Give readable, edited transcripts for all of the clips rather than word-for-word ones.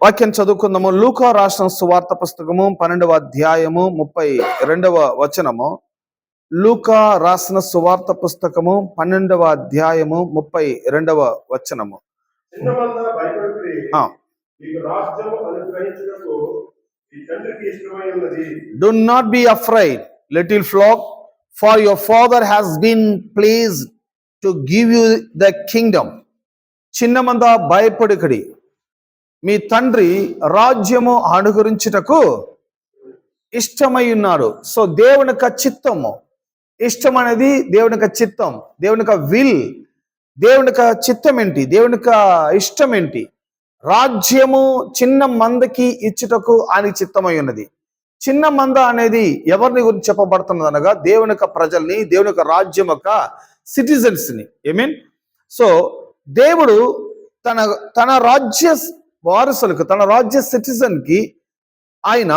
వాక్యం చదువుకుందాము. లూకా రాసిన సువార్త పుస్తకము 12వ అధ్యాయము 32వ వచనము. లూకా రాసిన సువార్త పుస్తకము 12వ అధ్యాయము 32వ వచనము. Do not be afraid, little flock, for your father has been pleased to give you the kingdom. చిన్నమంద భయపడకడి, మీ తండ్రి రాజ్యము అనుగ్రహించుటకు ఇష్టమై ఉన్నాడు. సో దేవుని యొక్క చిత్తము, ఇష్టం అనేది దేవుని యొక్క చిత్తం, దేవుని యొక్క విల్, దేవుని యొక్క చిత్తం ఏంటి, దేవుని యొక్క ఇష్టం ఏంటి? రాజ్యము చిన్న మందకి ఇచ్చుటకు ఆయన చిత్తమై ఉన్నది. చిన్న మంద అనేది ఎవరిని గురించి చెప్పబడుతున్నది అనగా దేవుని యొక్క ప్రజల్ని, దేవుని యొక్క రాజ్యం యొక్క సిటిజన్స్ ని. ఐ మీన్, సో దేవుడు తన రాజ్య వారసులకు, తన రాజ్య సిటిజన్ కి ఆయన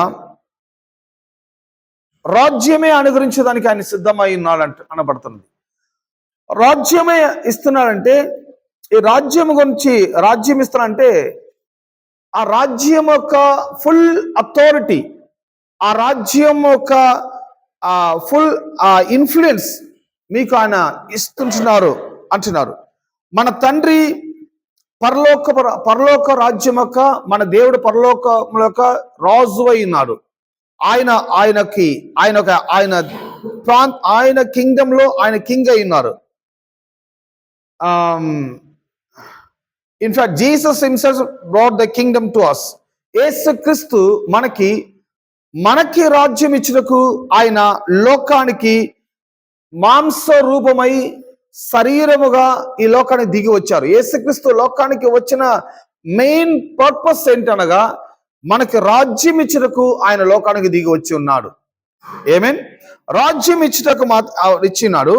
రాజ్యమే అనుగ్రహించడానికి ఆయన సిద్ధమై ఉన్నాడు అనబడుతున్నది. రాజ్యమే ఇస్తున్నాడంటే, ఈ రాజ్యం గురించి, రాజ్యం ఇస్తున్నాడంటే ఆ రాజ్యం యొక్క ఫుల్ అథారిటీ, ఆ రాజ్యం యొక్క ఫుల్ ఇన్ఫ్లుయెన్స్ మీకు ఆయన ఇస్తుంటున్నారు అంటున్నారు. మన తండ్రి పరలోక రాజ్యం యొక్క, మన దేవుడు పరలోకం యొక్క రాజు అయి ఉన్నాడు. ఆయన కింగ్డమ్ లో ఆయన కింగ్ అయి ఉన్నారు. In fact Jesus himself brought the Kingdom to us. యేసుక్రీస్తు మనకి రాజ్యం ఇచ్చుటకు ఆయన లోకానికి మాంస రూపమై శరీరముగా ఈ లోకానికి దిగి వచ్చారు. యేసుక్రీస్తు లోకానికి వచ్చిన మెయిన్ పర్పస్ ఏంటనగా మనకి రాజ్యం ఇచ్చుటకు ఆయన లోకానికి దిగి వచ్చి ఉన్నాడు. ఏమేన్ రాజ్యం ఇచ్చుటకు ఇచ్చినాడు.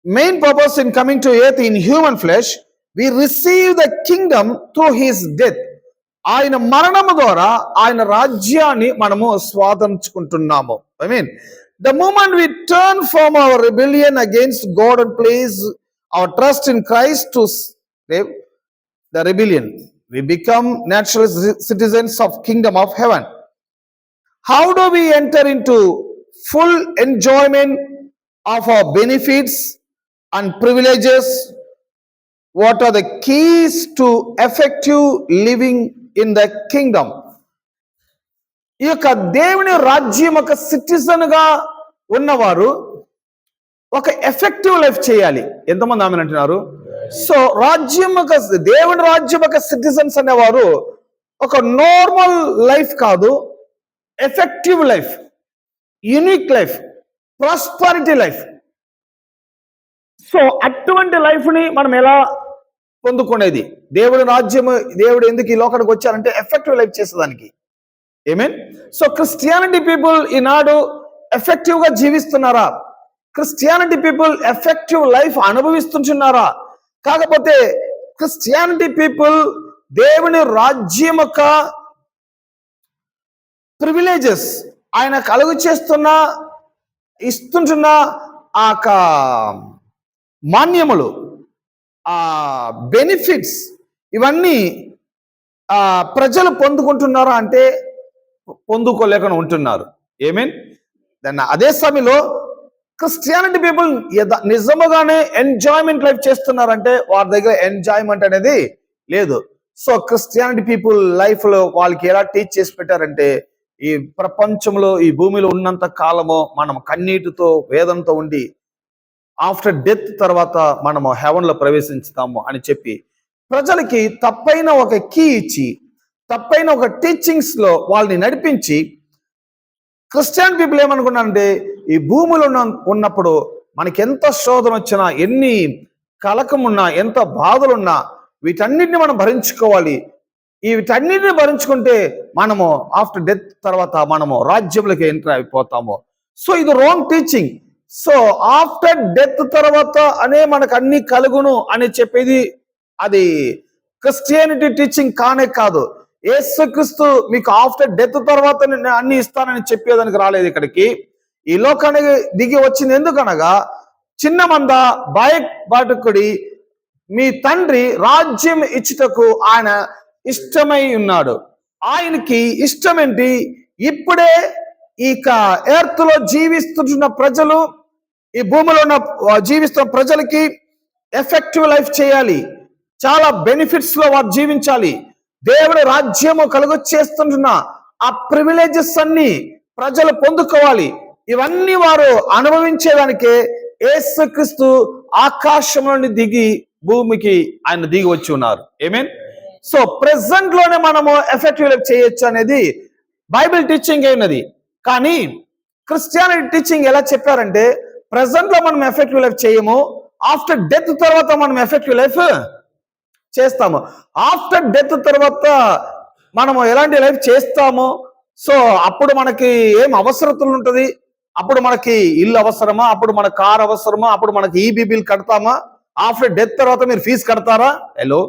Main purpose in coming to earth in human flesh, we receive the kingdom through his death. ఆయన మరణము ద్వారా ఆయన రాజ్యాన్ని మనము స్వాదించుకుంటున్నాము. I mean, the moment we turn from our rebellion against God and place our trust in Christ to save the rebellion, we become natural citizens of kingdom of heaven. How do we enter into full enjoyment of our benefits and privileges? What are the keys to effective living in the kingdom? ఈ యొక్క దేవుని రాజ్యం యొక్క citizen గా ఉన్నవారు ఒక effective life చేయాలి. ఎంతమంది ఆమె అంటున్నారు? సో రాజ్యం యొక్క, దేవుని రాజ్యం యొక్క సిటిజన్స్ అనేవారు ఒక నార్మల్ లైఫ్ కాదు, effective life, unique life, prosperity life. So అటువంటి లైఫ్ ని మనం ఎలా పొందుకునేది? దేవుడి రాజ్యం, దేవుడు ఎందుకు ఈ లోకానికి వచ్చారంటే ఎఫెక్టివ్ లైఫ్ చేసేదానికి. ఏమేన్? సో క్రిస్టియానిటీ పీపుల్ ఈనాడు ఎఫెక్టివ్ గా జీవిస్తున్నారా? క్రిస్టియానిటీ పీపుల్ ఎఫెక్టివ్ లైఫ్ అనుభవిస్తున్నారా? కాకపోతే క్రిస్టియానిటీ పీపుల్ దేవుని రాజ్యం యొక్క ప్రివిలేజెస్, ఆయన కలుగు చేస్తున్న, ఇస్తుంటున్న ఆ మాన్యములు, ఆ బెనిఫిట్స్, ఇవన్నీ ప్రజలు పొందుకుంటున్నారా అంటే పొందుకోలేక ఉంటున్నారు. ఏమేన్? దాన్ని అదే సమయంలో క్రిస్టియానిటీ పీపుల్ నిజముగానే ఎంజాయ్మెంట్ లైఫ్ చేస్తున్నారంటే వారి దగ్గర ఎంజాయ్మెంట్ అనేది లేదు. సో క్రిస్టియానిటీ పీపుల్ లైఫ్ లో వాళ్ళకి ఎలా టీచ్ చేసి పెట్టారంటే, ఈ ప్రపంచంలో, ఈ భూమిలో ఉన్నంత కాలము మనం కన్నీటితో, వేదంతో ఉండి ఆఫ్టర్ డెత్ తర్వాత మనము హెవెన్ లో ప్రవేశించుతాము అని చెప్పి ప్రజలకి తప్పైన ఒక కీ ఇచ్చి, తప్పైన ఒక టీచింగ్స్ లో వాళ్ళని నడిపించి, క్రిస్టియన్ పీపుల్ ఏమనుకున్నారంటే ఈ భూమిలో ఉన్నప్పుడు మనకి ఎంత శోధన వచ్చినా, ఎన్ని కలకమున్నా, ఎంత బాధలున్నా వీటన్నిటిని మనం భరించుకోవాలి. వీటన్నిటిని భరించుకుంటే మనము ఆఫ్టర్ డెత్ తర్వాత మనము రాజ్యంలోకి ఎంటర్ అయిపోతాము. సో ఇది wrong teaching. So after death తర్వాత అనే మనకు అన్ని కలుగును అని చెప్పేది అది క్రిస్టియానిటీ టీచింగ్ కానే కాదు. యేసుక్రీస్తు మీకు ఆఫ్టర్ డెత్ తర్వాత నేను అన్ని ఇస్తానని చెప్పేదానికి రాలేదు ఇక్కడికి. ఈ లోకానికి దిగి వచ్చింది ఎందుకనగా, చిన్న మంద భయపడకుడి, మీ తండ్రి రాజ్యం ఇచ్చుటకు ఆయన ఇష్టమై ఉన్నాడు. ఆయనకి ఇష్టం ఏంటి? ఇప్పుడే ఇక ఎర్త్ లో జీవిస్తున్న ప్రజలు, ఈ భూమిలో ఉన్న జీవిస్తున్న ప్రజలకి ఎఫెక్టివ్ లైఫ్ చేయాలి, చాలా బెనిఫిట్స్ లో వారు జీవించాలి, దేవుడి రాజ్యము కలుగొచ్చేస్తున్న ఆ ప్రివిలేజెస్ అన్ని ప్రజలు పొందుకోవాలి. ఇవన్నీ వారు అనుభవించేదానికే యేసుక్రీస్తు ఆకాశం నుండి దిగి భూమికి ఆయన దిగి వచ్చి ఉన్నారు. ఆమేన్. సో ప్రెసెంట్ లోనే మనము ఎఫెక్టివ్ లైఫ్ చేయొచ్చు అనేది బైబిల్ టీచింగ్ అయినది. కానీ క్రిస్టియానిటీ టీచింగ్ ఎలా చెప్పారంటే, ప్రెసెంట్ లో మనం ఎఫెక్టివ్ లైఫ్ చేయము, ఆఫ్టర్ డెత్ తర్వాత మనం ఎఫెక్టివ్ లైఫ్ చేస్తాము. ఆఫ్టర్ డెత్ తర్వాత మనము ఎలాంటి లైఫ్ చేస్తాము? సో అప్పుడు మనకి ఏం అవసరతలు ఉంటుంది? అప్పుడు మనకి ఇల్లు అవసరమా? అప్పుడు మన కార్ అవసరమా? అప్పుడు మనకి ఈబీ బిల్ కడతామా? ఆఫ్టర్ డెత్ తర్వాత మీరు ఫీజు కడతారా? హలో,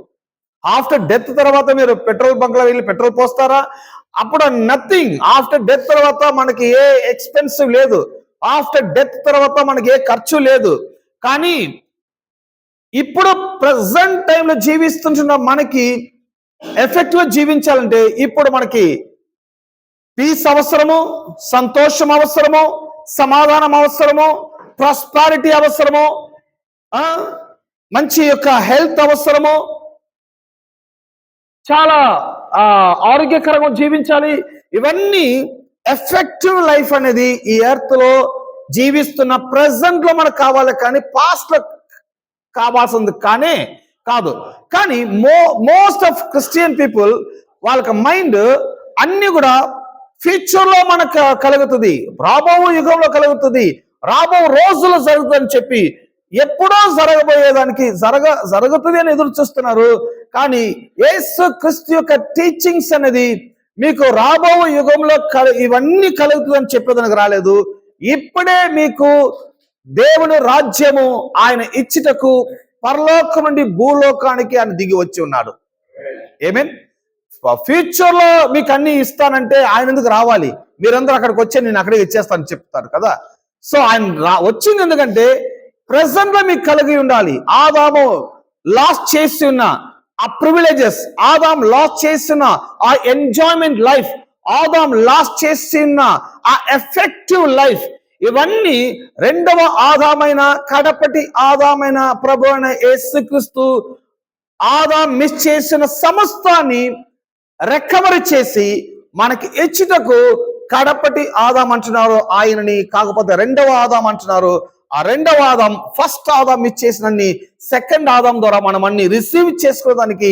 ఆఫ్టర్ డెత్ తర్వాత మీరు పెట్రోల్ బంక్ లో వెళ్ళి పెట్రోల్ పోస్తారా? అప్పుడు నథింగ్. ఆఫ్టర్ డెత్ తర్వాత మనకి ఏ ఎక్స్పెన్సివ్ లేదు, ఆఫ్టర్ డెత్ తర్వాత మనకి ఏ ఖర్చు లేదు. కానీ ఇప్పుడు ప్రెసెంట్ టైంలో జీవిస్తుంటున్న మనకి ఎఫెక్టివ్ జీవించాలంటే ఇప్పుడు మనకి పీస్ అవసరము, సంతోషం అవసరము, సమాధానం అవసరము, ప్రాస్పారిటీ అవసరము, మంచి యొక్క హెల్త్ అవసరము, చాలా ఆరోగ్యకరంగా జీవించాలి. ఇవన్నీ ఎఫెక్టివ్ లైఫ్ అనేది ఈ ఎర్త్ లో జీవిస్తున్న ప్రెసెంట్ లో మనకు కావాలి, కానీ పాస్ట్ లో కావాల్సింది కానీ కాదు. కానీ మోస్ట్ ఆఫ్ క్రిస్టియన్ పీపుల్ వాళ్ళకి మైండ్ అన్ని కూడా ఫ్యూచర్ లో మనకు కలుగుతుంది, రాబో యుగంలో కలుగుతుంది, రాబో రోజులు జరుగుతుందని చెప్పి ఎప్పుడో జరగబోయేదానికి జరుగుతుంది అని ఎదురు చూస్తున్నారు. కానీ యేసు క్రీస్తు యొక్క టీచింగ్స్ అనేది మీకు రాబో యుగంలో ఇవన్నీ కలుగుతుందని చెప్పేదానికి రాలేదు. ఇప్పుడే మీకు దేవుని రాజ్యము ఆయన ఇచ్చుటకు పరలోకం నుండి భూలోకానికి ఆయన దిగి వచ్చి ఉన్నాడు. ఆమేన్. ఫ్యూచర్ లో మీకు అన్ని ఇస్తానంటే ఆయన ఎందుకు రావాలి? మీరందరూ అక్కడికి వచ్చి నేను అక్కడికి ఇచ్చేస్తాను చెప్తారు కదా. సో ఆయన వచ్చింది ఎందుకంటే ప్రెసెంట్ లో మీకు కలిగి ఉండాలి. ఆదాము లాస్ట్ చేసి ఉన్న ఆ ప్రివిలేజెస్, ఆదాం లాస్ట్ చేసిన ఆ ఎంజాయ్మెంట్ లైఫ్, ఆదాం లాస్ట్ చేసి ఉన్న ఆ ఎఫెక్టివ్ లైఫ్, ఇవన్నీ రెండవ ఆదామైన కడపటి ఆదామైన ప్రభు అయిన యేసుక్రీస్తు ఆదాం మిస్ చేసిన సమస్తాన్ని రికవరీ చేసి మనకి ఇచ్చుటకు కడపటి ఆదాం అంటున్నారు ఆయనని, కాకపోతే రెండవ ఆదాం అంటున్నారు. ఆ రెండవ ఆదాం ఫస్ట్ ఆదాం ఇచ్చేసినన్ని సెకండ్ ఆదాం ద్వారా మనం అన్ని రిసీవ్ చేసుకోవడానికి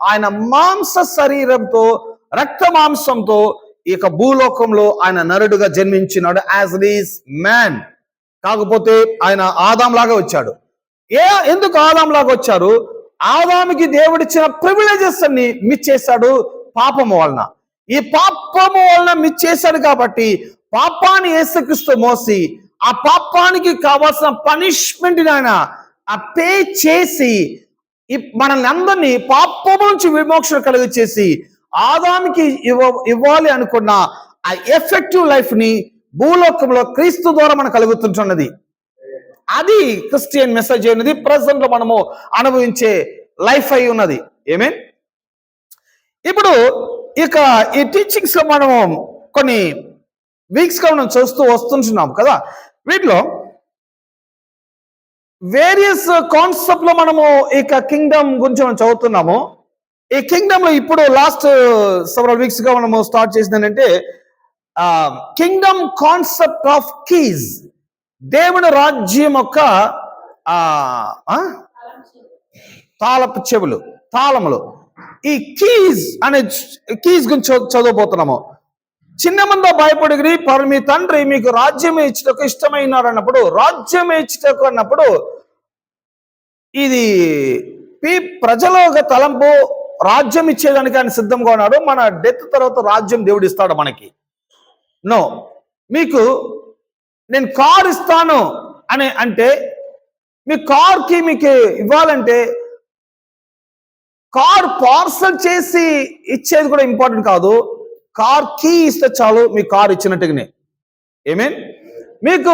ఆయన మాంస శరీరంతో రక్త మాంసంతో ఈ యొక్క భూలోకంలో ఆయన నరుడుగా జన్మించినాడు యాజ్ ఈస్ మ్యాన్. కాకపోతే ఆయన ఆదాం లాగా వచ్చాడు. ఎందుకు ఆదాం లాగా వచ్చారు? ఆదాముకి దేవుడిచ్చిన ప్రివిలేజెస్ అన్ని మిస్ చేశాడు పాపము వలన. ఈ పాపము వలన మిస్ చేశాడు కాబట్టి పాపాన్ని యేసుక్రీస్తు మోసి ఆ పాపానికి కావాల్సిన పనిష్మెంట్ ఆయన పే చేసి మనల్ని అందరినీ పాపము నుంచి విమోచన కలుగు చేసి ఆదాముకి ఇవ్వాలి అనుకున్న ఆ ఎఫెక్టివ్ లైఫ్ ని భూలోకంలో క్రీస్తు ద్వారా మనకు కలుగుతుంటున్నది. అది క్రిస్టియన్ మెసేజ్ అయినది, ప్రెసెంట్ లో మనము అనుభవించే లైఫ్ అయి ఉన్నది. ఆమేన్. ఇప్పుడు ఇక ఈ టీచింగ్స్ లో మనము కొన్ని వీక్స్ గా మనం చూస్తూ వస్తుంటున్నాం కదా. వీటిలో వేరియస్ కాన్సెప్ట్ లో మనము ఇక కింగ్డమ్ గురించి మనం చదువుతున్నాము. ఈ కింగ్డమ్ లో ఇప్పుడు లాస్ట్ సెవరల్ వీక్స్ గా మనము స్టార్ట్ చేసింది ఏంటంటే కింగ్డమ్ కాన్సెప్ట్ ఆఫ్ కీస్, దేవుని రాజ్యం యొక్క తాళపు చెవులు, తాళములు. ఈ కీస్ అనే కీస్ గురించి చదవబోతున్నాము. చిన్న మంద భయపడిగిరి మీ తండ్రి మీకు రాజ్యం ఇచ్చుటకు ఇష్టమైనారు అన్నప్పుడు, రాజ్యం ఇచ్చుటకు అన్నప్పుడు ఇది ప్రజల ఒక తలంపు, రాజ్యం ఇచ్చేదానికి ఆయన సిద్ధంగా ఉన్నాడు. మన డెత్ తర్వాత రాజ్యం దేవుడు ఇస్తాడు మనకి. నో, మీకు నేను కార్ ఇస్తాను అని అంటే మీ కార్కి మీకు ఇవ్వాలంటే కార్ పార్సల్ చేసి ఇచ్చేది కూడా ఇంపార్టెంట్ కాదు. కార్ కీ ఇస్తే చాలు, మీ కార్ ఇచ్చినట్టుగానే. ఆమేన్. మీకు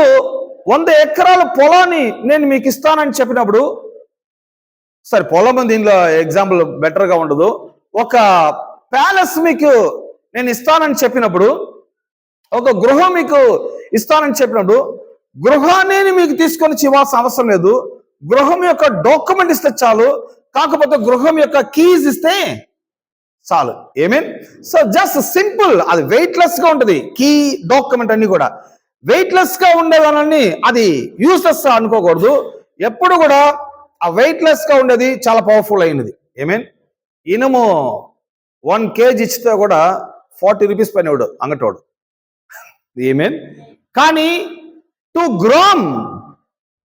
100 ఎకరాల పొలాన్ని నేను మీకు ఇస్తానని చెప్పినప్పుడు, సరే పొలం దీనిలో ఎగ్జాంపుల్ బెటర్గా ఉండదు, ఒక ప్యాలెస్ మీకు నేను ఇస్తానని చెప్పినప్పుడు, ఒక గృహం మీకు ఇస్తానని చెప్పినప్పుడు, గృహాన్ని మీకు తీసుకొని ఇవ్వాల్సిన అవసరం లేదు. గృహం యొక్క డాక్యుమెంట్ ఇస్తే చాలు, కాకపోతే గృహం యొక్క కీస్ ఇస్తే చాలు. ఏమేన్? సో జస్ట్ సింపుల్, అది వెయిట్లెస్ గా ఉంటుంది. కీ డాక్యుమెంట్ అన్ని కూడా వెయిట్లెస్ గా ఉండేదాన్ని అది యూస్లెస్ అనుకోకూడదు. ఎప్పుడు కూడా ఆ వెయిట్లెస్ గా ఉండేది చాలా పవర్ఫుల్ అయినది. ఏమేన్? ఇనుము 1 kg ఇచ్చితే కూడా 40 రూపీస్ పైన ఇవ్వడు అంగటోడు. ఏమేన్? కానీ 2 గ్రామ్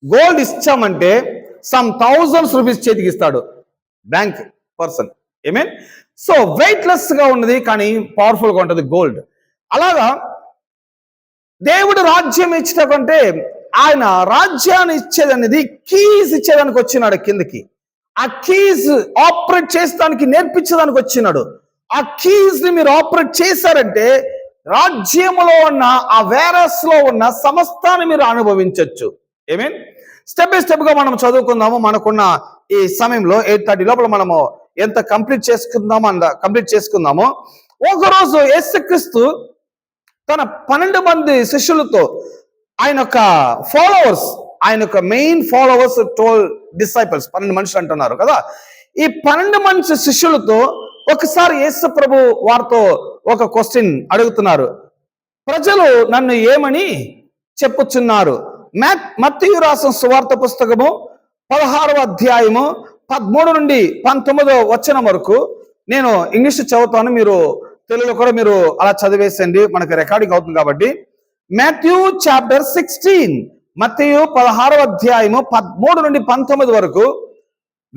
గోల్డ్ ఇచ్చామంటే సమ్ థౌజండ్స్ రూపీస్ చేతికి ఇస్తాడు bank person. Amen? So weightless గా ఉన్నది కానీ పవర్ఫుల్ గా ఉంటుంది గోల్డ్. అలాగా దేవుడు రాజ్యం ఇచ్చటంటే ఆయన రాజ్యాన్ని ఇచ్చేదనేది కీస్ ఇచ్చేదానికి వచ్చినాడు కిందకి. ఆ కీస్ ఆపరేట్ చేసేదానికి నేర్పించడానికి వచ్చినాడు. ఆ కీస్ ని మీరు ఆపరేట్ చేశారంటే రాజ్యములో ఉన్న ఆ వేరస్ లో ఉన్న సమస్తాన్ని మీరు అనుభవించవచ్చు. ఏమేన్? స్టెప్ బై స్టెప్ గా మనం చదువుకుందాము. మనకున్న ఈ సమయంలో 8:30 లోపల మనము ఎంత కంప్లీట్ చేసుకుందామో. ఒకరోజు యేసుక్రీస్తు తన 12 మంది శిష్యులతో, ఆయన యొక్క ఫాలోవర్స్, ఆయన యొక్క మెయిన్ ఫాలోవర్స్, 12 డిసైపుల్స్, 12 మనుషులు అంటున్నారు కదా. ఈ 12 మంది శిష్యులతో ఒకసారి యేసు ప్రభు వారితో ఒక క్వశ్చన్ అడుగుతున్నారు. ప్రజలు నన్ను ఏమని చెప్పుచున్నారు? మత్తయి రాసిన సువార్త పుస్తకము 16వ అధ్యాయము 13 నుండి 19వ వచనం వరకు నేను ఇంగ్లీష్ చదువుతాను, మీరు తెలుగులో కూడా మీరు అలా చదివేసండి, మనకి రికార్డింగ్ అవుతుంది కాబట్టి. మాథ్యూ చాప్టర్ 16, మత్తయి 16వ అధ్యాయము 13 నుండి 19 వరకు.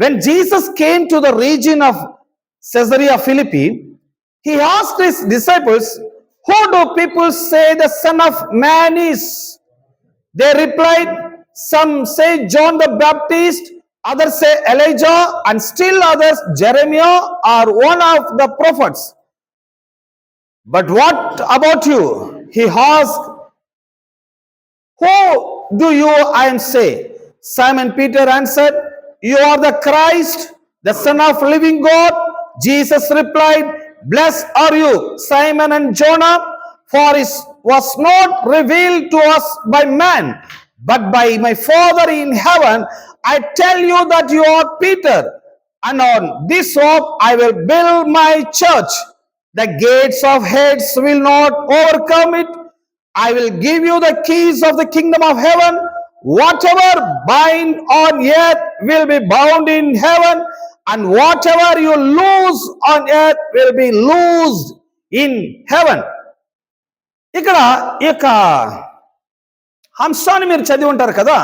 When Jesus came to the region of Caesarea Philippi, he asked his disciples, "Who do people say the Son of Man is?" They replied, "Some say John the Baptist, others say Elijah, and still others Jeremiah or one of the prophets. But what about you?" He asked, "Who do you say?" Simon Peter answered, "You are the Christ, the Son of living God." Jesus replied, "Blessed are you, Simon and Jonah, for it was not revealed to us by man, but by my Father in heaven. I tell you that you are Peter, and on this rock I will build my church. The gates of Hades will not overcome it. I will give you the keys of the kingdom of heaven. Whatever bind on earth will be bound in heaven, and whatever you loose on earth will be loosed in heaven." ఇక్కడ ఈ యొక్క అంశాన్ని మీరు చదివి ఉంటారు కదా.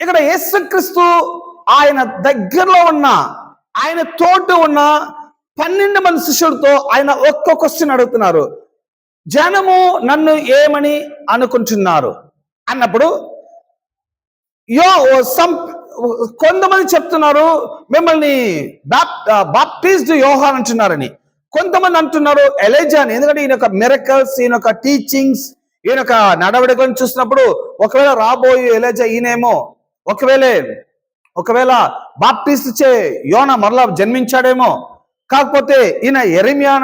ఇక్కడ యేసుక్రీస్తు ఆయన దగ్గరలో ఉన్న, ఆయన తోటి ఉన్న 12 మంది శిష్యులతో ఆయన ఒక్క క్వశ్చన్ అడుగుతున్నారు. జనము నన్ను ఏమని అనుకుంటున్నారు అన్నప్పుడు కొంతమంది చెప్తున్నారు మిమ్మల్ని బాప్టిస్ట్ యోహాన్ అంటున్నారని, కొంతమంది అంటున్నారు ఎలీజా అని. ఎందుకంటే ఈయన యొక్క మిరకల్స్, ఈయన యొక్క టీచింగ్స్, ఈయన యొక్క నడవడికలను చూసినప్పుడు ఒకవేళ రాబోయే ఎలీజా ఈయనేమో, ఒకవేళ బాప్టిస్ట్ చే యోనా మరలా జన్మించాడేమో, కాకపోతే ఈయన ఎరెమియా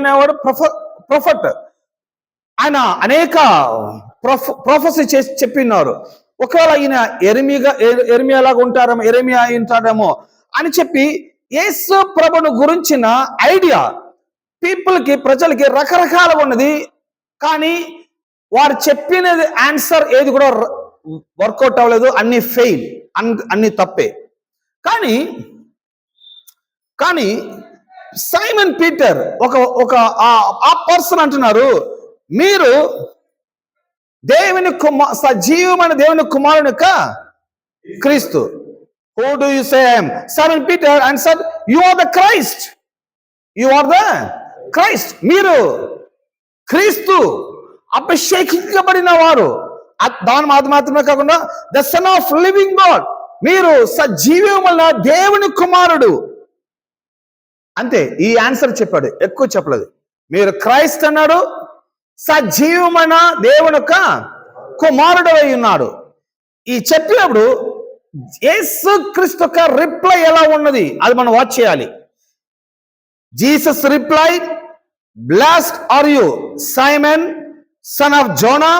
అనేవాడు ప్రొఫెట్, ఆయన అనేక ప్రొఫెసీ చేసి చెప్పినారు. ఒకవేళ ఈయన ఎరిమియాలాగా ఉంటారేమో, ఎరెమియా ఉంటాడేమో అని చెప్పి యేసు ప్రభును గురించిన ఐడియా ప్రజలకి రకరకాలుగా ఉన్నది. కానీ వారు చెప్పినది ఆన్సర్ ఏది కూడా వర్కౌట్ అవ్వలేదు, అన్ని ఫెయిల్, అన్ని తప్పే. కానీ సైమన్ పీటర్ ఒక ఆ పర్సన్ అంటున్నారు, మీరు సజీవమైన దేవుని కుమారుని యొక్క క్రీస్తు. Who do you say I am? Simon Peter answered, "You are the Christ. You are the Christ." మీరు క్రీస్తు, అభిషేకించబడిన వారు. దాని మాత్రమే కాకుండా the son of living God, మీరు సజీవమైన దేవుని కుమారుడు. అంతే, ఈ ఆన్సర్ చెప్పాడు, ఎక్కువ చెప్పలేదు. మీరు క్రైస్ట్ అన్నాడు, సజీవమైన దేవుని యొక్క కుమారుడు అయి ఉన్నాడు. ఈ చెప్పినప్పుడు యేసు క్రీస్తు యొక్క రిప్లై ఎలా ఉన్నది అది మనం వాచ్ చేయాలి. Jesus replied, "Blessed are you, Simon, son of Jonah,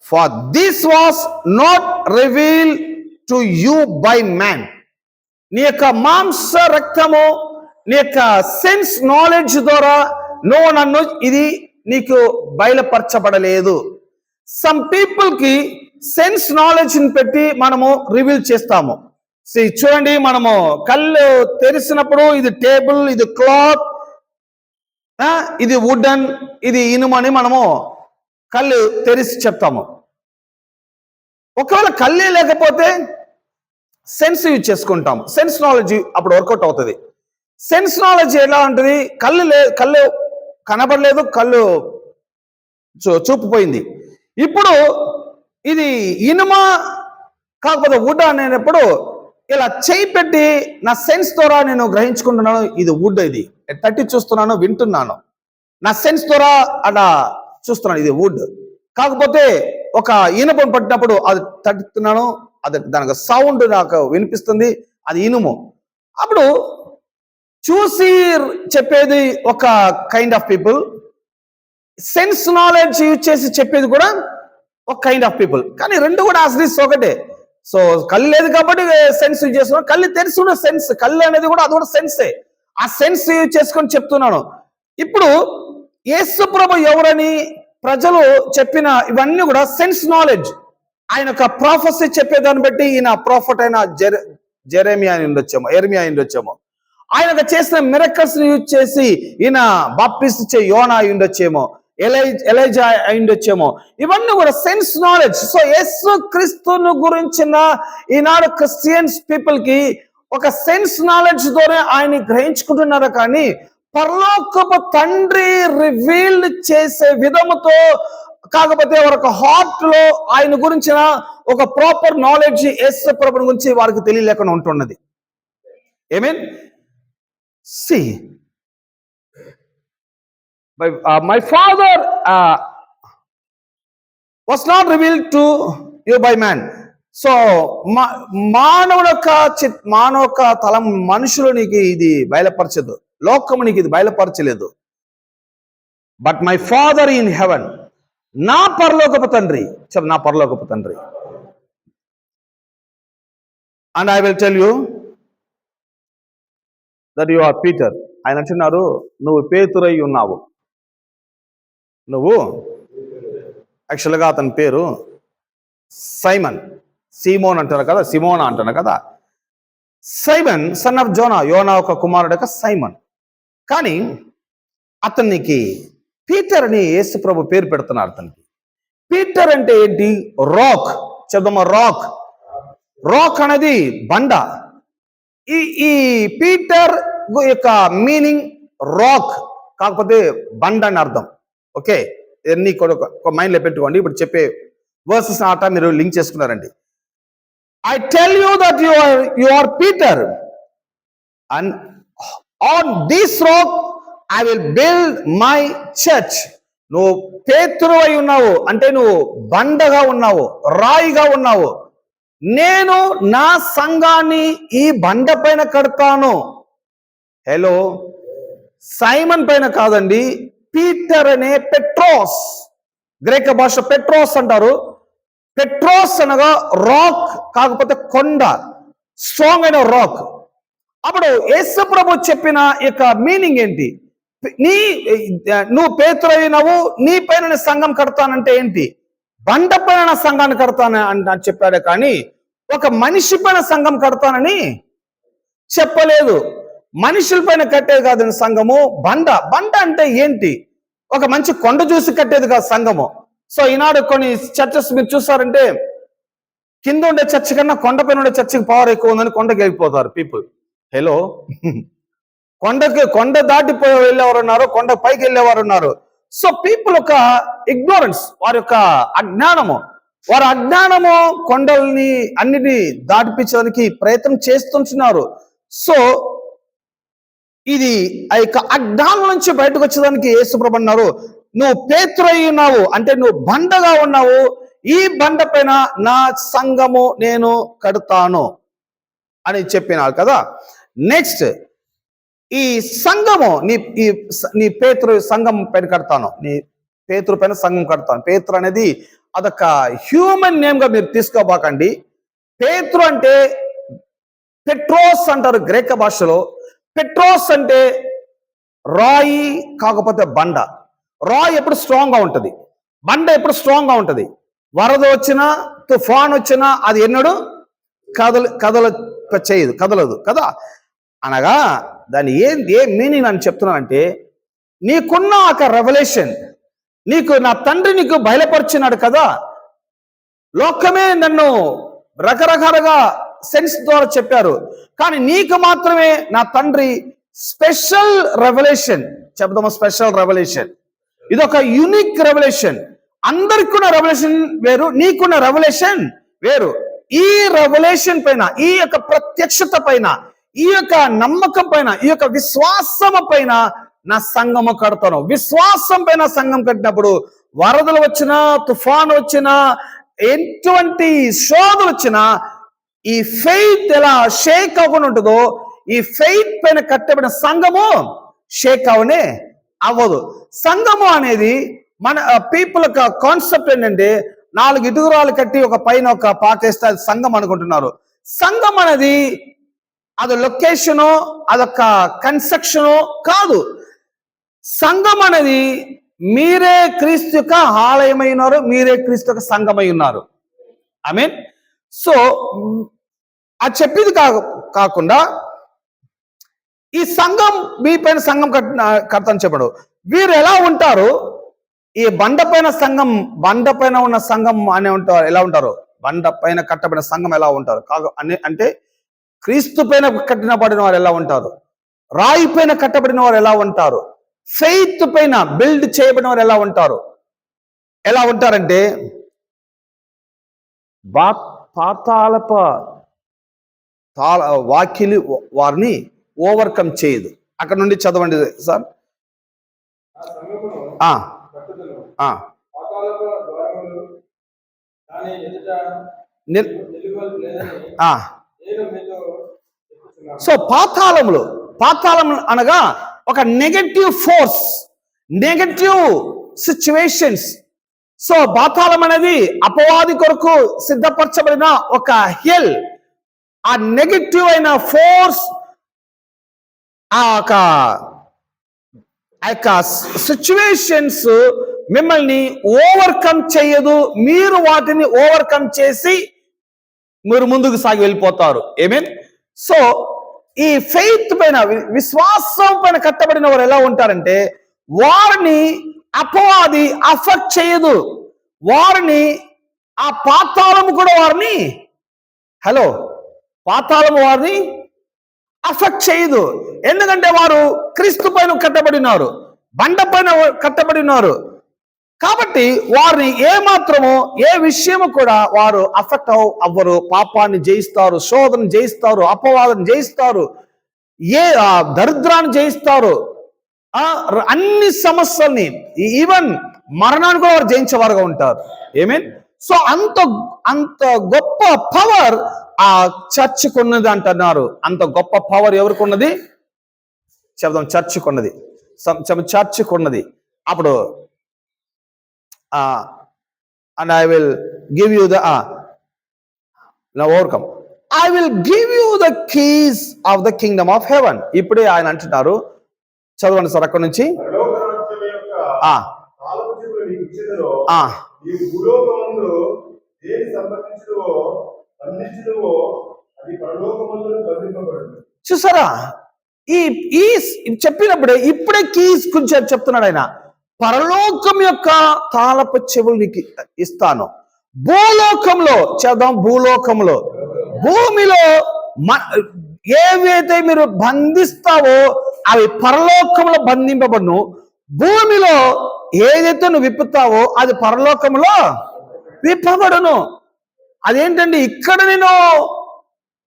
for this was not revealed to you by man." నీ యొక్క మాంస రక్తము, నీ యొక్క సెన్స్ నాలెడ్జ్ ద్వారా నువ్వు నన్ను ఇది నీకు బయలుపరచబడలేదు. సమ్ పీపుల్ కి సెన్స్ నాలెడ్జ్ ని పెట్టి మనము రివీల్ చేస్తాము. చూడండి, మనము కళ్ళు తెరిచినప్పుడు ఇది టేబుల్, ఇది క్లాత్, ఇది వుడన్, ఇది ఇనుమని మనము కళ్ళు తెరిచి చెప్తాము. ఒకవేళ కళ్ళే లేకపోతే సెన్స్ యూజ్ చేసుకుంటాం. సెన్స్ నాలెడ్జ్ అప్పుడు వర్కౌట్ అవుతుంది. సెన్స్ నాలెడ్జ్ ఎలా ఉంటుంది? కళ్ళు కనబడలేదు, కళ్ళు చూపు పోయింది. ఇప్పుడు ఇది ఇనుమ కాకపోతే వుడ్ అనేటప్పుడు ఇలా చేయి పెట్టి నా సెన్స్ ద్వారా నేను గ్రహించుకుంటున్నాను, ఇది వుడ్, ఇది తట్టి చూస్తున్నాను, వింటున్నాను, నా సెన్స్ ద్వారా అలా చూస్తున్నాను, ఇది వుడ్. కాకపోతే ఒక ఇనుపం పట్టినప్పుడు అది తట్టుతున్నాను, అది దానికి సౌండ్ నాకు వినిపిస్తుంది, అది ఇనుము. అప్పుడు చూసి చెప్పేది ఒక kind of people, sense knowledge use చేసి చెప్పేది కూడా ఒక కైండ్ ఆఫ్ పీపుల్. కానీ రెండు కూడా ఆశ్రయిస్ ఒకటే. సో కళ్ళు లేదు కాబట్టి సెన్స్ యూజ్ చేస్తున్నాను, కళ్ళు తెరిచి ఉన్న సెన్స్, కళ్ళు అనేది కూడా అది కూడా సెన్సే. ఆ సెన్స్ యూజ్ చేసుకొని చెప్తున్నాను. ఇప్పుడు యేసు ప్రభు ఎవరని ప్రజలు చెప్పిన ఇవన్నీ కూడా సెన్స్ నాలెడ్జ్. ఆయన ఒక ప్రాఫెసీ చెప్పేదాన్ని బట్టి ఈయన ప్రాఫెట్ అయిన ఎర్మియా అయి ఉండొచ్చేమో. ఆయన చేసిన మిరకల్స్ యూజ్ చేసి ఈయన బాప్టిస్ట్ ఇచ్చే యోనా అయి ఉండొచ్చేమో, ఎలైజా అయి ఉండొచ్చేమో. ఇవన్నీ కూడా సెన్స్ నాలెడ్జ్. సో యేసు క్రీస్తును గురించిన ఈనాడు క్రిస్టియన్స్ పీపుల్ కి ఒక సెన్స్ నాలెడ్జ్ ద్వారా ఆయన గ్రహించుకుంటున్నారు. కానీ పరలోకపు తండ్రి రివీల్డ్ చేసే విధముతో కాకపోతే వారి హార్ట్ లో ఆయన గురించిన ఒక ప్రాపర్ నాలెడ్జ్ యేసు ప్రభువుని గురించి వారికి తెలియలేకుండా ఉంటున్నది. ఆమేన్. See, my father was not revealed to you by man. So మానవుల యొక్క తలం మనుషులనికి ఇది బయలుపరచదు, లోకమునికి ఇది బయలుపరచలేదు. But my father in heaven, నా పరలోకపు తండ్రి, నా పరలోకపు తండ్రి. And I will tell you that you are Peter. ఆయన అంటున్నారు, నువ్వు పేతురై ఉన్నావు. నువ్వు యాక్చువల్గా అతని పేరు సైమన్, సీమోన్ అంటారు కదా, సిమోనా అంటారు కదా. సైమన్ సన్ ఆఫ్ జోనా, యోనా ఒక కుమారుడు యొక్క సైమన్. కానీ అతనికి పీటర్ అని యేసు ప్రభు పేరు పెడుతున్నారు. అతనికి పీటర్ అంటే ఏంటి? రాక్. చెప్దామా? రాక్. రాక్ అనేది బండ. ఈ పీటర్ యొక్క మీనింగ్ రాక్ కాకపోతే బండ అని అర్థం. ఓకే, ఇవన్నీ మైండ్ లో పెట్టుకోండి. ఇప్పుడు చెప్పే వర్సెస్ ఆట మీరు లింక్ చేసుకున్నారండి. I tell you that you are Peter and on this rock I will build my church. నువ్వు పేతురు అయి ఉన్నావు అంటే నువ్వు బండగా ఉన్నావు, రాయిగా ఉన్నావు. నేను నా సంఘాన్ని ఈ బండ పైన కడతాను. హలో, సైమన్ పైన కాదండి, పీటర్ అనే పెట్రోస్, గ్రీక్ భాష పెట్రోస్ అంటారు. పెట్రోస్ అనగా రాక్ కాకపోతే కొండ, స్ట్రాంగ్ అయిన రాక్. అప్పుడు యేసు ప్రభు చెప్పిన యొక్క మీనింగ్ ఏంటి? నువ్వు పేతురు అయినావు, నీ పైన సంఘం కడతానంటే ఏంటి? బండ పైన సంఘాన్ని కడతాను అని చెప్పాడు. కానీ ఒక మనిషి పైన సంఘం కడతానని చెప్పలేదు. మనుషుల పైన కట్టేది కాదు సంఘము, బండ. బండ అంటే ఏంటి? ఒక మంచి కొండ చూసి కట్టేది కాదు సంఘము. సో ఈనాడు కొన్ని చర్చెస్ మీరు చూసారంటే కింద ఉండే చర్చ్ కన్నా కొండ పైన ఉండే చర్చికి పవర్ ఎక్కువ ఉందని కొండకి వెళ్ళిపోతారు పీపుల్. హలో, కొండ దాటిపోయి వెళ్ళేవారు ఉన్నారు, కొండ పైకి వెళ్ళేవారు ఉన్నారు. సో పీపుల్ ఒక ఇగ్నోరెన్స్, వారి యొక్క అజ్ఞానము, వారి అజ్ఞానము కొండల్ని అన్నిటిని దాటిపించడానికి ప్రయత్నం చేస్తుంటున్నారు. సో ఇది ఆ యొక్క అజ్ఞానం నుంచి బయటకు వచ్చేదానికి యేసు ప్రభు అన్నారు, నువ్వు పేతురై ఉన్నావు అంటే నువ్వు బండగా ఉన్నావు, ఈ బండ పైన నా సంఘము నేను కడతాను అని చెప్పినారు కదా. నెక్స్ట్ ఈ సంఘము నీ పేతురు సంఘం పైన కడతాను, నీ పేతురు పైన సంఘం కడతాను. పేతురు అనేది అదొక హ్యూమన్ నేమ్ గా మీరు తీసుకోబాకండి. పేతురు అంటే పెట్రోస్ అంటారు గ్రీక భాషలో. పెట్రోస్ అంటే రాయి కాకపోతే బండ. రాయి ఎప్పుడు స్ట్రాంగ్ గా ఉంటది, బండ ఎప్పుడు స్ట్రాంగ్ గా ఉంటది. వరద వచ్చినా తుఫాన్ వచ్చినా అది ఎన్నడూ కదలదు కదా. అనగా దాని ఏ మీనింగ్ అని చెప్తున్నానంటే, నీకున్న ఒక రెవల్యూషన్ నీకు నా తండ్రి నీకు బయలుపరిచినాడు కదా. లోకమే నన్ను రకరకాలుగా సెన్స్ ద్వారా చెప్పారు, కానీ నీకు మాత్రమే నా తండ్రి స్పెషల్ రెవల్యూషన్ చెప్దాము. స్పెషల్ రెవల్యూషన్, ఇది ఒక యూనిక్ రెవల్యూషన్. అందరికి ఉన్న రెవల్యూషన్ వేరు, నీకున్న రెవల్యూషన్ వేరు. ఈ రెవల్యూషన్ పైన, ఈ యొక్క ప్రత్యక్షత పైన, ఈ యొక్క నమ్మకం పైన, ఈ యొక్క విశ్వాసం పైన నా సంఘము కడతాను. విశ్వాసం పైన సంఘం కట్టినప్పుడు వరదలు వచ్చినా, తుఫాన్ వచ్చినా, ఎటువంటి శోధనలు వచ్చినా, ఈ ఫెయిత్ ఎలా షేక్ అవ్వకుండా ఉంటుందో, ఈ ఫెయిత్ పైన కట్టబడిన సంఘము షేక్ అవనే అవ్వదు. సంఘము అనేది మన పీపుల్ యొక్క కాన్సెప్ట్ ఏంటంటే, 4 ఇటుకురాలు కట్టి ఒక పైన ఒక పాకేస్తే అది సంఘం అనుకుంటున్నారు. సంఘం అనేది అది లొకేషను, అదొక కన్స్ట్రక్షను కాదు. సంఘం అనేది మీరే క్రీస్తు యొక్క ఆలయమై ఉన్నారు, మీరే క్రీస్తు యొక్క సంఘమై ఉన్నారు. ఐ మీన్ సో అది చెప్పేది కాకుండా ఈ సంఘం మీ పైన సంఘం కడతాను చెప్పడు. వీరు ఎలా ఉంటారు? ఈ బండ పైన సంఘం, బండ పైన ఉన్న సంఘం అనే ఉంటారు. ఎలా ఉంటారు? బండ పైన కట్టబడిన సంఘం ఎలా ఉంటారు అంటే క్రీస్తు పైన కట్టినబడిన వారు ఎలా ఉంటారు, రాయి పైన కట్టబడిన వారు ఎలా ఉంటారు, ఫెయిత్ పైన బిల్డ్ చేయబడిన వారు ఎలా ఉంటారంటే, పాతాళప వాకిలి వారిని ఓవర్కమ్ చేయదు. అక్కడ నుండి చదవండి సార్. సో పాతాళం అనగా ఒక negative force, negative situations. So పాతాళం అనేది అపవాది కొరకు సిద్ధపరచబడిన ఒక హెల్. ఆ నెగటివ్ అయిన ఫోర్స్, ఆ యొక్క సిచ్యువేషన్స్ మిమ్మల్ని ఓవర్కమ్ చేయదు. మీరు వాటిని ఓవర్కమ్ చేసి మీరు ముందుకు సాగి వెళ్ళిపోతారు. ఏమేన్ సో ఈ ఫెయిత్ పైన, విశ్వాసం పైన కట్టబడిన వారు ఎలా ఉంటారంటే, వారిని అపవాది అఫెక్ట్ చేయదు. వారిని ఆ పాతాళము కూడా వారిని పాతాళము వారిని అఫెక్ట్ చేయదు. ఎందుకంటే వారు క్రీస్తు పైన కట్టబడినారు, బండ పైన కట్టబడినారు. కాబట్టి వారిని ఏ విషయము కూడా వారు అఫెక్ట్ అవ్వరు. పాపాన్ని జయిస్తారు, శోధన జయిస్తారు, అపవాదం జయిస్తారు, దరిద్రాన్ని జయిస్తారు, అన్ని సమస్యల్ని, ఈవెన్ మరణాన్ని కూడా వారు జయించేవారుగా ఉంటారు. ఏమేన్ సో అంత గొప్ప పవర్ ఆ చర్చ్కి ఉన్నది అంటున్నారు. అంత గొప్ప పవర్ ఎవరికి ఉన్నది చెప్దాం, చర్చ్కి ఉన్నది. చర్చ్కి ఉన్నది. అప్పుడు and I will give you the now overcome. I will give you the keys of the kingdom of heaven. ఇప్పుడే ఆయన అంటున్నారు, చదవండి సార్ అక్కడ నుంచి. చూసారా? ఈ చెప్పినప్పుడే ఇప్పుడే కీస్ కొంచెం చెప్తున్నాడు ఆయన. పరలోకం యొక్క తాళపు చెవులు నీకు ఇస్తాను. భూలోకంలో చదువు, భూమిలో ఏవైతే మీరు బంధిస్తావో అవి పరలోకంలో బంధింపబడును. భూమిలో ఏదైతే నువ్వు విప్పుతావో అది పరలోకంలో విప్పబడును. అదేంటండి, ఇక్కడ నేను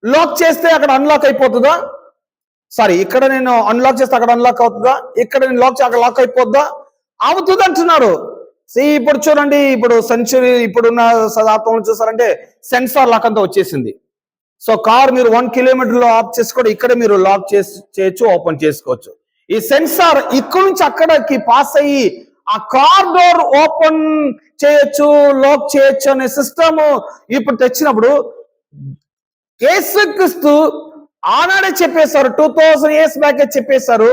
లాక్ చేస్తే అక్కడ అన్లాక్ అయిపోతుందా? సారీ, ఇక్కడ నేను అన్లాక్ చేస్తే అక్కడ అన్లాక్ అవుతుందా? ఇక్కడ నేను లాక్ చేస్తే అక్కడ లాక్ అయిపోద్దా? అవుతుంది అంటున్నారు. ఇప్పుడు చూడండి, ఇప్పుడు సెంచురీ, ఇప్పుడున్న శతాబ్దంలో చూసారంటే సెన్సార్ లాక్ అంతా వచ్చేసింది. సో కార్ మీరు 1 కిలోమీటర్లో ఆఫ్ చేసుకోవడం, ఇక్కడ మీరు లాక్ చేయొచ్చు, ఓపెన్ చేసుకోవచ్చు. ఈ సెన్సార్ ఇక్కడ నుంచి అక్కడికి పాస్ అయ్యి ఆ కార్ డోర్ ఓపెన్ చేయొచ్చు, లాక్ చేయొచ్చు అనే సిస్టమ్ ఇప్పుడు తెచ్చినప్పుడు యేసుక్రీస్తు ఆనాడే చెప్పేశారు, 2000 years బ్యాక్ చెప్పేశారు,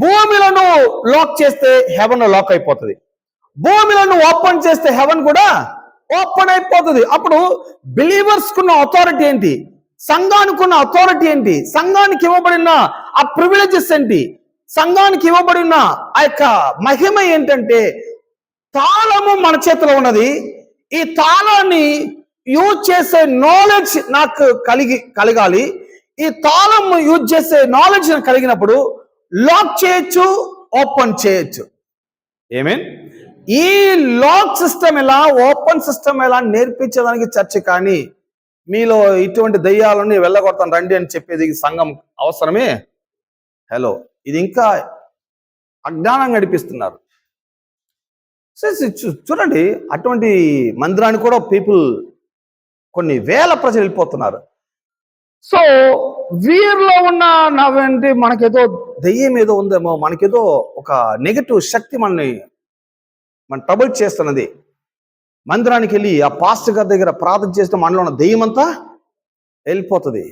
భూమిలను లాక్ చేస్తే హెవెన్ లాక్ అయిపోతుంది, భూమిలను ఓపెన్ చేస్తే హెవెన్ కూడా ఓపెన్ అయిపోతుంది. అప్పుడు బిలీవర్స్ కున్న అథారిటీ ఏంటి, సంఘానికి ఉన్న అథారిటీ ఏంటి, సంఘానికి ఇవ్వబడిన ఆ ప్రివిలేజెస్ ఏంటి, సంఘానికి ఇవ్వబడిన ఆ యొక్క మహిమ ఏంటంటే, తాళము మన చేతిలో ఉన్నది. ఈ తాళాన్ని యూజ్ చేసే నాలెడ్జ్ నాకు కలగాలి. ఈ తాళం యూజ్ చేసే నాలెడ్జ్ కలిగినప్పుడు లాక్ చేయొచ్చు, ఓపెన్ చేయొచ్చు. ఏమేన్ ఈ లాక్ సిస్టమ్ ఎలా, ఓపెన్ సిస్టమ్ ఎలా నేర్పించడానికి చర్చ, కానీ మీలో ఇటువంటి దయ్యాలని వెళ్ళగొడతాను రండి అని చెప్పేది సంఘం అవసరమే? హలో, ఇది ఇంకా అజ్ఞానం నడిపిస్తున్నారు. చూడండి, అటువంటి మందిరానికి కూడా పీపుల్, కొన్ని వేల ప్రజలు వెళ్ళిపోతున్నారు. సో వీరిలో ఉన్న నవ్వేంటి, మనకేదో దయ్యం ఏదో ఉందేమో, మనకేదో ఒక నెగటివ్ శక్తి మన ట్రబుల్ చేస్తున్నది. మందిరానికి వెళ్ళి ఆ పాస్టర్ గారి దగ్గర ప్రార్థన చేస్తే మనలో ఉన్న దెయ్యం అంతా వెళ్ళిపోతుంది.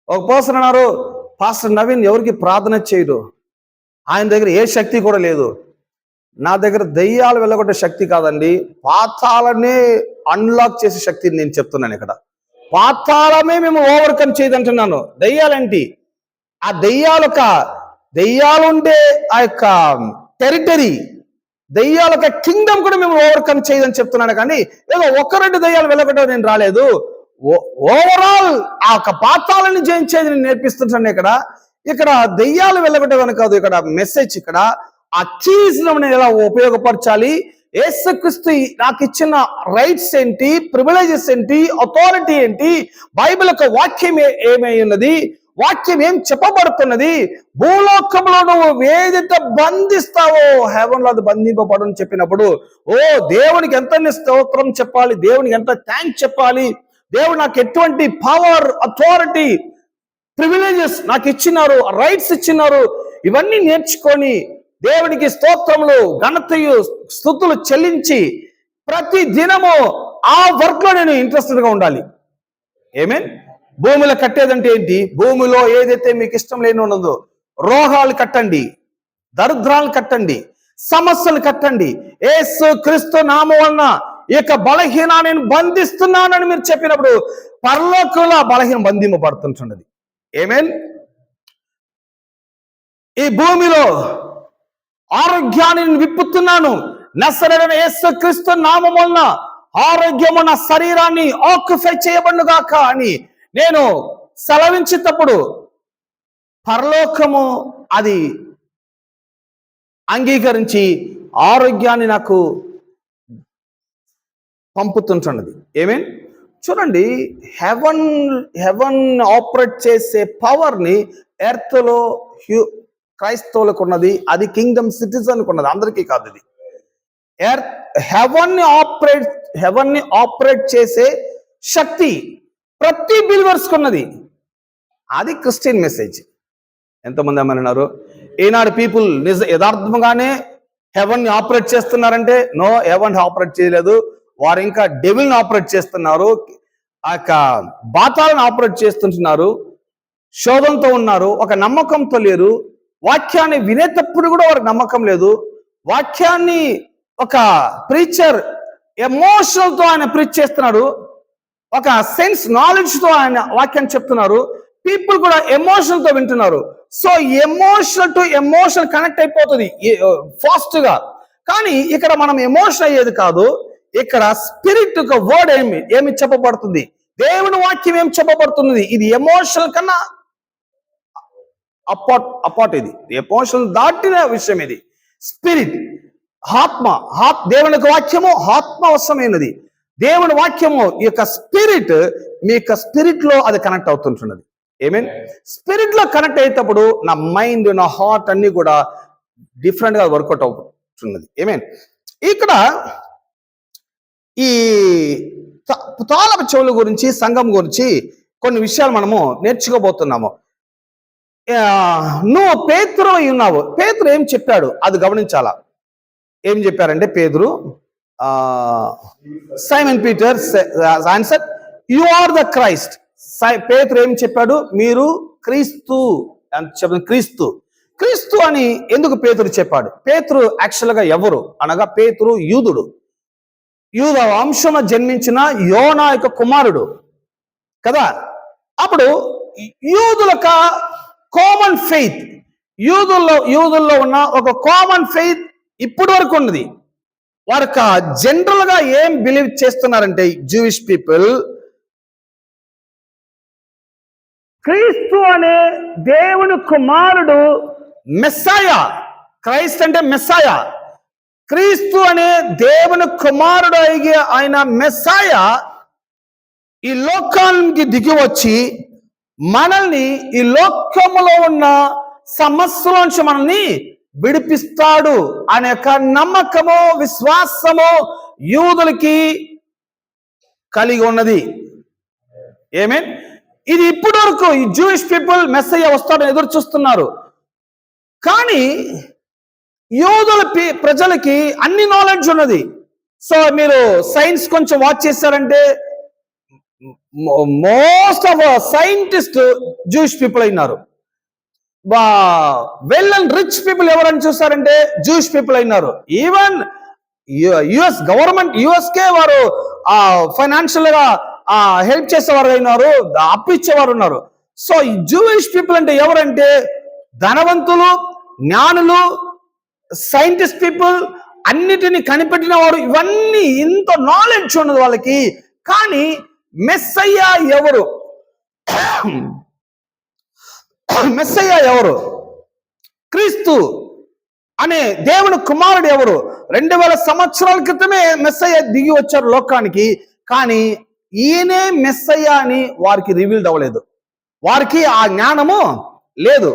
ఒక పర్సన్ అన్నారు, పాస్టర్ నవీన్ ఎవరికి ప్రార్థన చేయడు, ఆయన దగ్గర ఏ శక్తి కూడా లేదు. నా దగ్గర దెయ్యాలు వెళ్ళగొట్టే శక్తి కాదండి, పాతాలనే అన్లాక్ చేసే శక్తిని నేను చెప్తున్నాను. ఇక్కడ పాతాళమే మేము ఓవర్కమ్ చేయదంటున్నాను. దెయ్యాలేంటి, ఆ దెయ్యాలుండే ఆ యొక్క టెరిటరీ, దెయ్యాల యొక్క కింగ్డమ్ కూడా మేము ఓవర్కమ్ చేయదని చెప్తున్నాను. కానీ ఏదో 1-2 దెయ్యాలు వెళ్ళగొట్టడం నేను రాలేదు, ఓవరాల్ ఆ యొక్క పాతాలని జయించేది నేను నేర్పిస్తుంటాను. ఇక్కడ దెయ్యాలు వెళ్ళగొట్టేదని కాదు ఇక్కడ మెసేజ్. ఇక్కడ ఆ కీస్ నేను ఎలా ఉపయోగపరచాలి, యేసుక్రీస్తు నాకు ఇచ్చిన రైట్స్ ఏంటి, ప్రివిలేజెస్ ఏంటి, అథారిటీ ఏంటి, బైబిల్ యొక్క వాక్యం ఏమై ఉన్నది, వాక్యం ఏం చెప్పబడుతున్నది, భూలోకంలో నువ్వు ఏదైతే బంధిస్తావో హెవెన్లో అది బంధింపబడని చెప్పినప్పుడు, ఓ దేవునికి ఎంత స్తోత్రం చెప్పాలి, దేవునికి ఎంత థ్యాంక్స్ చెప్పాలి, దేవుడు నాకు ఎటువంటి పవర్, అథారిటీ, ప్రివిలేజెస్ నాకు ఇచ్చినారు, రైట్స్ ఇచ్చినారు, ఇవన్నీ నేర్చుకొని దేవునికి స్తోత్రములు, ఘనతయు, స్తుతులు చెల్లించి ప్రతి దినము ఆ వర్క్ లో నేను ఇంట్రెస్టెడ్ గా ఉండాలి. ఏమేన్ భూమిలో కట్టేదంటే ఏంటి, భూమిలో ఏదైతే మీకు ఇష్టం లేని ఉన్నదో, రోగాలు కట్టండి, దరిద్రాలు కట్టండి, సమస్యలు కట్టండి. యేసు క్రీస్తు నామం వలన ఈ యొక్క బలహీన నేను బంధిస్తున్నానని మీరు చెప్పినప్పుడు పరలోకంలో బలహీన బంధింపబడుతుంటున్నది. ఏమేన్ ఈ భూమిలో ఆరోగ్యాన్ని విప్పుతున్నాను, నజరేయుడైన యేసుక్రీస్తు నామం వలన ఆరోగ్యము నా శరీరాన్ని ఆక్యుపై చేయబడునుగాక అని నేను సెలవించేటప్పుడు పరలోకము అది అంగీకరించి ఆరోగ్యాన్ని నాకు పంపుతుంటున్నది. ఏమేన్ చూడండి, హెవెన్ ఆపరేట్ చేసే పవర్ని ఎర్త్లో క్రైస్తవులకు ఉన్నది, అది కింగ్డమ్ సిటిజన్కు ఉన్నది, అందరికీ కాదు. ఇది హెవెన్ని ఆపరేట్ చేసే శక్తి ప్రతి బిలీవర్స్కి ఉన్నది. అది క్రిస్టియన్ మెసేజ్. ఎంతమంది అన్నారు ఈనాడు పీపుల్ యథార్థంగానే హెవెన్ని ఆపరేట్ చేస్తున్నారంటే, నో, హెవెన్ ఆపరేట్ చేయలేదు, వారు ఇంకా డెవిల్ని ఆపరేట్ చేస్తున్నారు, ఆ యొక్క బాతాలను ఆపరేట్ చేస్తుంటున్నారు, శోధంతో ఉన్నారు, ఒక నమ్మకంతో లేరు, వాక్యాన్ని వినేటప్పుడు కూడా వారికి నమ్మకం లేదు, వాక్యాన్ని ఒక ప్రీచర్ ఎమోషనల్తో ఆయన ప్రీచ్ చేస్తున్నాడు, ఒక సెన్స్ నాలెడ్జ్తో ఆయన వాక్యాన్ని చెప్తున్నారు, పీపుల్ కూడా ఎమోషనల్తో వింటున్నారు. So emotional to emotion connect అయిపోతుంది ఫాస్ట్ గా. కానీ ఇక్కడ మనం ఎమోషన్ అయ్యేది కాదు, ఇక్కడ స్పిరిట్ ఒక వర్డ్ ఏమి చెప్పబడుతుంది, దేవుని వాక్యం ఏం చెప్పబడుతున్నది, ఇది ఎమోషనల్ కన్నా అపాట్. ఇది ఎమోషన్ దాటిన విషయం. ఇది స్పిరిట్, ఆత్మ. దేవుని యొక్క వాక్యము ఆత్మవశమైనది. దేవుని వాక్యము ఈ యొక్క స్పిరిట్, మీ యొక్క స్పిరిట్ లో అది కనెక్ట్ అవుతుంటున్నది. ఏమేన్ స్పిరిట్ లో కనెక్ట్ అయ్యేటప్పుడు నా మైండ్, నా హార్ట్ అన్ని కూడా డిఫరెంట్ గా వర్కౌట్ అవుతున్నది. ఏమేన్ ఇక్కడ ఈ తాళపు చెవుల గురించి, సంఘం గురించి కొన్ని విషయాలు మనము నేర్చుకోబోతున్నాము. నువ్వు పేతురు అయి ఉన్నావు. పేతురు ఏం చెప్పాడు అది గమనించాలా. ఏం చెప్పారంటే Pethuru, Simon Peter answer, you are the Christ. Pethuru ఏం చెప్పాడు? మీరు క్రీస్తు అని చెప్పాడు. క్రీస్తు అని ఎందుకు పేతురు చెప్పాడు? పేతురు యాక్చువల్గా ఎవరు అనగా, పేతురు యూదుడు, యూద వంశమ జన్మించిన యోనా యొక్క కుమారుడు కదా. అప్పుడు యూదులక కామన్ ఫెయిత్, యూదుల్లో ఉన్న ఒక కామన్ ఫెయిత్ ఇప్పటి వరకు ఉన్నది. వారికి జనరల్ గా ఏం బిలీవ్ చేస్తున్నారంటే, జూయిష్ పీపుల్, క్రీస్తు అనే దేవుని కుమారుడు మెస్సాయా. క్రైస్ట్ అంటే మెస్సాయా. క్రీస్తు అనే దేవుని కుమారుడు అయ్యే ఆయన మెస్సాయా ఈ లోకానికి దిగి వచ్చి మనల్ని ఈ లోకములో ఉన్న సమస్యల నుంచి మనల్ని విడిపిస్తాడు అనే యొక్క నమ్మకము, విశ్వాసము యూదులకి కలిగి ఉన్నది. ఏమేన్ ఇది ఇప్పటి వరకు ఈ జూయిష్ పీపుల్ మెస్సయ్య వస్తాడని ఎదురు చూస్తున్నారు. కానీ యూదుల ప్రజలకి అన్ని నాలెడ్జ్ ఉన్నది. సో మీరు సైన్స్ కొంచెం వాచ్ చేశారంటే, most of scientist Jewish people అయినారు. వెల్ అండ్ రిచ్ పీపుల్ ఎవరని చూస్తారంటే జూయిష్ పీపుల్ అయినారు. ఈవెన్ యుఎస్ గవర్నమెంట్, యుఎస్కే వారు ఫైనాన్షియల్ గా హెల్ప్ చేసేవారు అయినారు, అప్పు ఇచ్చేవారు ఉన్నారు. సో ఈ జూయిష్ పీపుల్ అంటే ఎవరంటే ధనవంతులు, జ్ఞానులు, సైంటిస్ట్ పీపుల్, అన్నిటిని కనిపెట్టిన వారు. ఇవన్నీ ఇంత నాలెడ్జ్ ఉన్నది వాళ్ళకి. కానీ మెస్సయ్య ఎవరు? మెస్సయ్య ఎవరు? క్రీస్తు అనే దేవుని కుమారుడు ఎవరు? 2000 సంవత్సరాల క్రితమే మెస్సయ్య దిగి వచ్చారు లోకానికి. కానీ ఈయనే మెస్సయ్య అని వారికి రివీల్డ్ అవ్వలేదు. వారికి ఆ జ్ఞానము లేదు.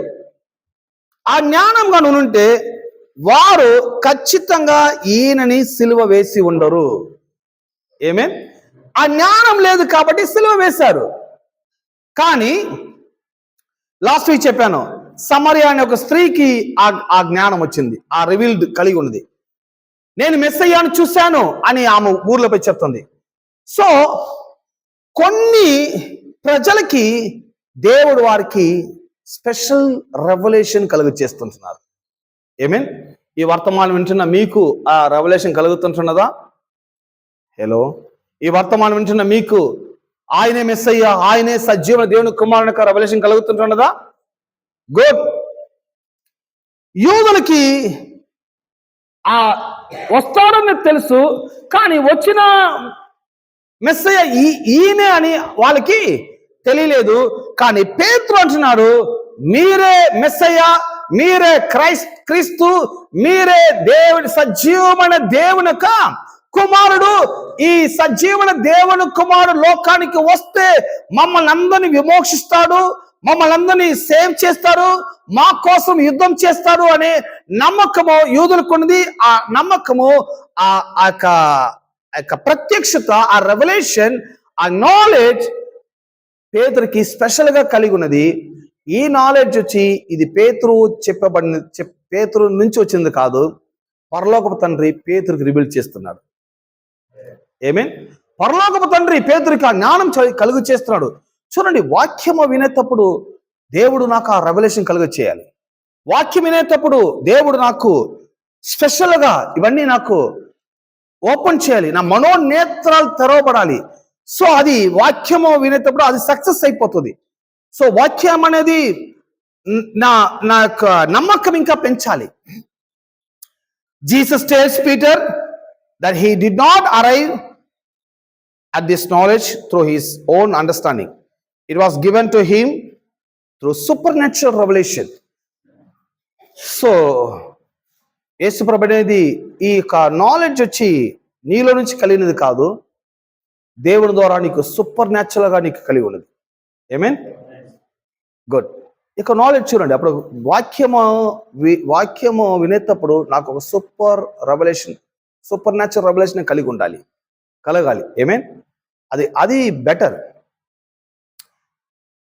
ఆ జ్ఞానం కనుంటే వారు ఖచ్చితంగా ఈయనని సిలువ వేసి ఉండరు. ఏమే ఆ జ్ఞానం లేదు కాబట్టి సిలువ వేశారు. కానీ లాస్ట్ వీక్ చెప్పాను, సమరియా అనే ఒక స్త్రీకి ఆ జ్ఞానం వచ్చింది, ఆ రివీల్డ్ కలిగి ఉన్నది. నేను మెస్సయ్యాను చూశాను అని ఆమె ఊర్లోపై చెప్తుంది. సో కొన్ని ప్రజలకి దేవుడు వారికి స్పెషల్ రెవల్యూషన్ కలుగు చేస్తుంటున్నారు. ఏమేన్ ఈ వర్తమానం వింటున్న మీకు ఆ రెవల్యూషన్ కలుగుతుంటున్నదా? హలో, ఈ వర్తమానం వింటున్న మీకు ఆయనే మెస్సయ్య, ఆయనే సజీవ దేవుని కుమారునికి రెవల్యూషన్ కలుగుతుంటున్నదా? గుడ్. యూదులకి ఆ వస్తాడని తెలుసు, కానీ వచ్చిన మెస్సయ్య ఈయనే అని వాళ్ళకి తెలియలేదు. కానీ పేతురు అంటున్నాడు, మీరే మెస్సయ్య, మీరే క్రీస్తు, మీరే దేవుని సజీవమైన దేవుని కుమారుడు. ఈ సజీవన దేవుని కుమారుడు లోకానికి వస్తే మమ్మల్ని అందరినీ విమోక్షిస్తాడు, మమ్మల్ని అందరినీ సేవ్ చేస్తాడు, మా కోసం యుద్ధం చేస్తాడు అనే నమ్మకము యూదులకు ఉన్నది. ఆ నమ్మకము, ఆ యొక్క ప్రత్యక్షత, ఆ రెవల్యూషన్, ఆ నాలెడ్జ్ పేతురుకి స్పెషల్ గా కలిగి ఉన్నది. ఈ నాలెడ్జ్ వచ్చి ఇది పేతురు చెప్పబడిన, పేతురు నుంచి వచ్చింది కాదు, పరలోకపు తండ్రి పేతురుకి రివీల్ చేస్తున్నాడు. ఏమేన్ పరలోకపు తండ్రి పేతురుకి ఆ జ్ఞానం కలుగు చేస్తున్నాడు. చూడండి, వాక్యము వినేటప్పుడు దేవుడు నాకు ఆ రెవల్యూషన్ కలుగ చేయాలి. వాక్యం వినేటప్పుడు దేవుడు నాకు స్పెషల్గా ఇవన్నీ నాకు ఓపెన్ చేయాలి, నా మనోనేత్రాలు తెరవబడాలి. సో అది వాక్యము వినేటప్పుడు అది సక్సెస్ అయిపోతుంది. సో వాక్యం అనేది నా యొక్క నమ్మకం ఇంకా పెంచాలి. Jesus tells Peter that he did not arrive at this knowledge through his own understanding. It was given to him through supernatural revelation. So యేసు ప్రభువు అనేది ఈ నాలెడ్జ్ వచ్చి నీలో నుంచి కలిగినది కాదు, దేవుని ద్వారా నీకు సూపర్ న్యాచురల్ గా నీకు కలిగి ఉన్నది. ఆమేన్. గుడ్. ఇక నాలెడ్జ్ చూడండి, అప్పుడు వాక్యము వినేటప్పుడు నాకు ఒక సూపర్ న్యాచురల్ రెవల్యూషన్ కలగాలి. ఆమేన్. అది better.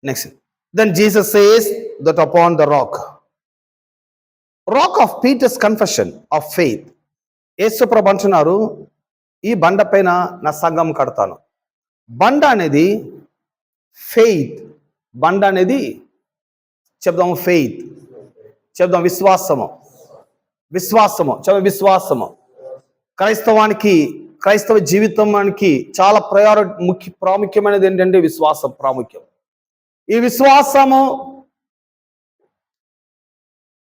Next, then Jesus says that upon the rock of Peter's confession of faith. యేసుప్రభు అంటున్నారు, ఈ బండ పైన నా సంఘం కడతాను. బండ అనేది ఫెయిత్. బండ అనేది చెప్దాము ఫెయిత్, చెప్దాం విశ్వాసము. విశ్వాసము క్రైస్తవ జీవితానికి చాలా ప్రాముఖ్యమైనది ఏంటంటే విశ్వాసం ప్రాముఖ్యం. ఈ విశ్వాసము